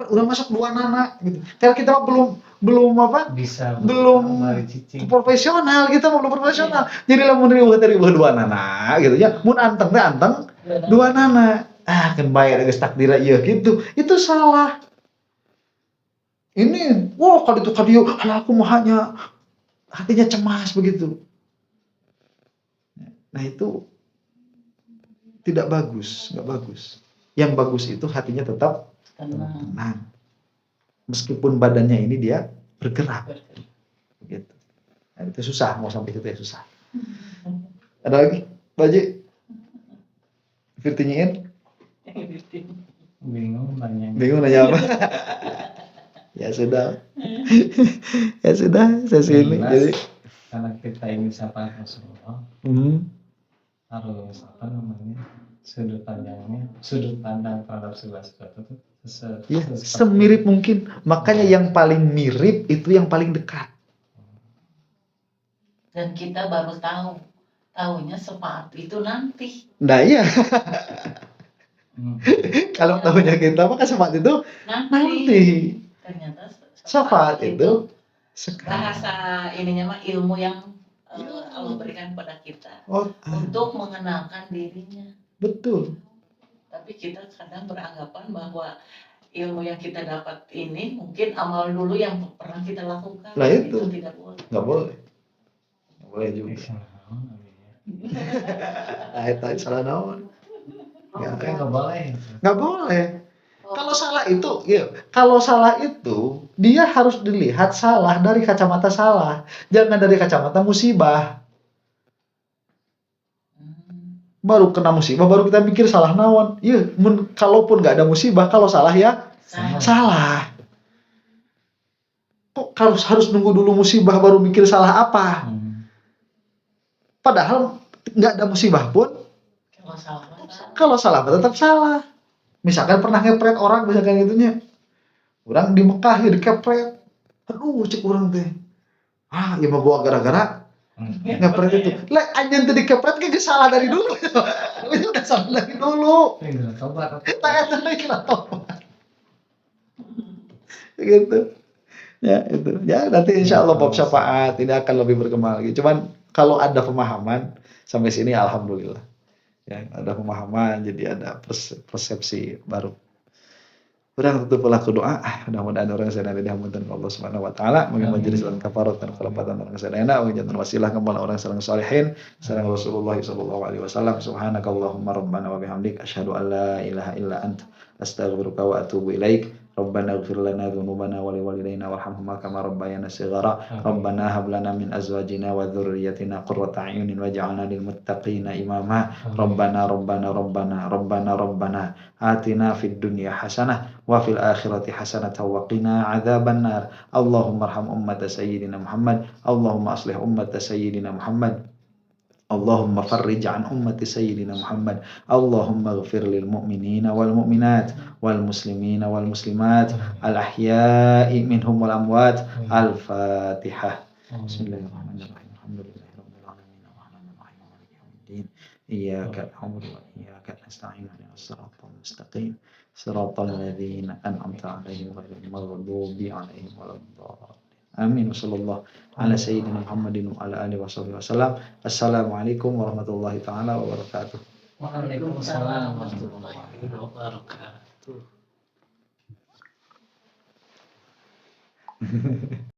Udah masuk 2 anak gitu. Karena kita belum apa? Bisa. Belum profesional, kita belum profesional. Jadi lah mun riweuh teh riweuh 2 anak gitu ya. Mun anteng teh anteng 2 anak. Ah, kan bayar geus takdira ieu gitu. Itu salah. Ini, wah kali itu kali halah aku mahanya hatinya cemas begitu. Nah itu tidak bagus, nggak bagus. Yang bagus itu hatinya tetap tenang. Meskipun badannya ini dia bergerak. Gitu. Nah, itu susah, mau sampai situ ya susah. Ada lagi, Baji? Firtinyiin? Bingung nanya. Bingung nanya apa? Ya sudah. Ya sudah, sesi ini. Jadi karena kita ini sahabat Rasulullah, harus apa namanya, sudut pandang terhadap segala sesuatu itu ya, semirip mungkin. Makanya yang paling mirip itu yang paling dekat. Dan kita baru tahunya seperti itu nanti. Nah iya. Kalau tahunya kita maka seperti itu nanti. Ternyata syafaat itu bahasa ininya mah ilmu yang Allah berikan pada kita untuk mengenalkan dirinya. Betul. Tapi kita kadang beranggapan bahwa ilmu yang kita dapat ini mungkin amal dulu yang pernah kita lakukan. Nah itu tidak boleh. Nggak boleh. Nggak boleh juga. Itu salah naon. Nggak boleh. Nggak boleh. Kalau salah itu, dia harus dilihat salah dari kacamata salah, jangan dari kacamata musibah. Baru kena musibah, baru kita mikir salah naon. Iya, kalaupun nggak ada musibah, kalau salah ya salah. Kok harus nunggu dulu musibah baru mikir salah apa? Padahal nggak ada musibah pun, kalau salah tetap salah. Misalkan pernah ngepret orang, misalkan gitunya. Orang di Mekah ya dikepret. Aduh, cek orang teh. Ya mah gua gara-gara ngepret itu. Lah anjeun teh dikepret ge salah dari dulu. Udah salah dari dulu. Tak kira tobat. Gitu. Ya, itu. Ya, nanti insyaallah bab syafaat ini akan lebih berkembang lagi. Cuman kalau ada pemahaman sampai sini alhamdulillah. Ya, ada pemahaman, jadi ada persepsi baru. Orang tutup pelaku doa, mudah-mudahan orang sadar dihamdulillah Allah Subhanahu wa taala, mungkin majelis dan kafarat dan kelebatan orang sadayana, mungkin jantan wasilah kepada orang sareng salihin, sareng Rasulullah sallallahu alaihi wasallam. Subhanakallahumma rabbana wa bihamdik asyhadu an la ilaha illa anta astaghfiruka wa atubu ilaik. Rabbana ighfir lana dzunubana wa liwalidayna warhamhuma kama rabbayana shighara. Rabbana hab lana min azwajina wa dzurriyyatina qurrata a'yunin waj'alna lil muttaqina imama. Rabbana atina fid dunya hasanah wa fil akhirati hasanatan wa qina adzaban nar. Allahumma arham ummata sayyidina Muhammad. Allahumma aslih ummata sayyidina Muhammad. Allahumma farrij an ummati sayyidina Muhammad. Allahumma ighfir lil mu'minina wal mu'minat wal muslimina wal muslimat al ahya'i minhum wal amwat. Al-Fatihah. Bismillahirrahmanirrahim. Alhamdulillahirabbil alamin arrahmanir rahim maliki yaumiddin. Iyyaka na'budu wa iyyaka nasta'in ihdinas siratal mustaqim siratal ladzina an'amta 'alaihim ghairil maghdubi 'alaihim waladdallin. Amin. Wassallallahu ala sayyidina Muhammadin wa ala alihi wasallam. Assalamualaikum warahmatullahi taala wabarakatuh. Waalaikumsalam warahmatullahi wabarakatuh.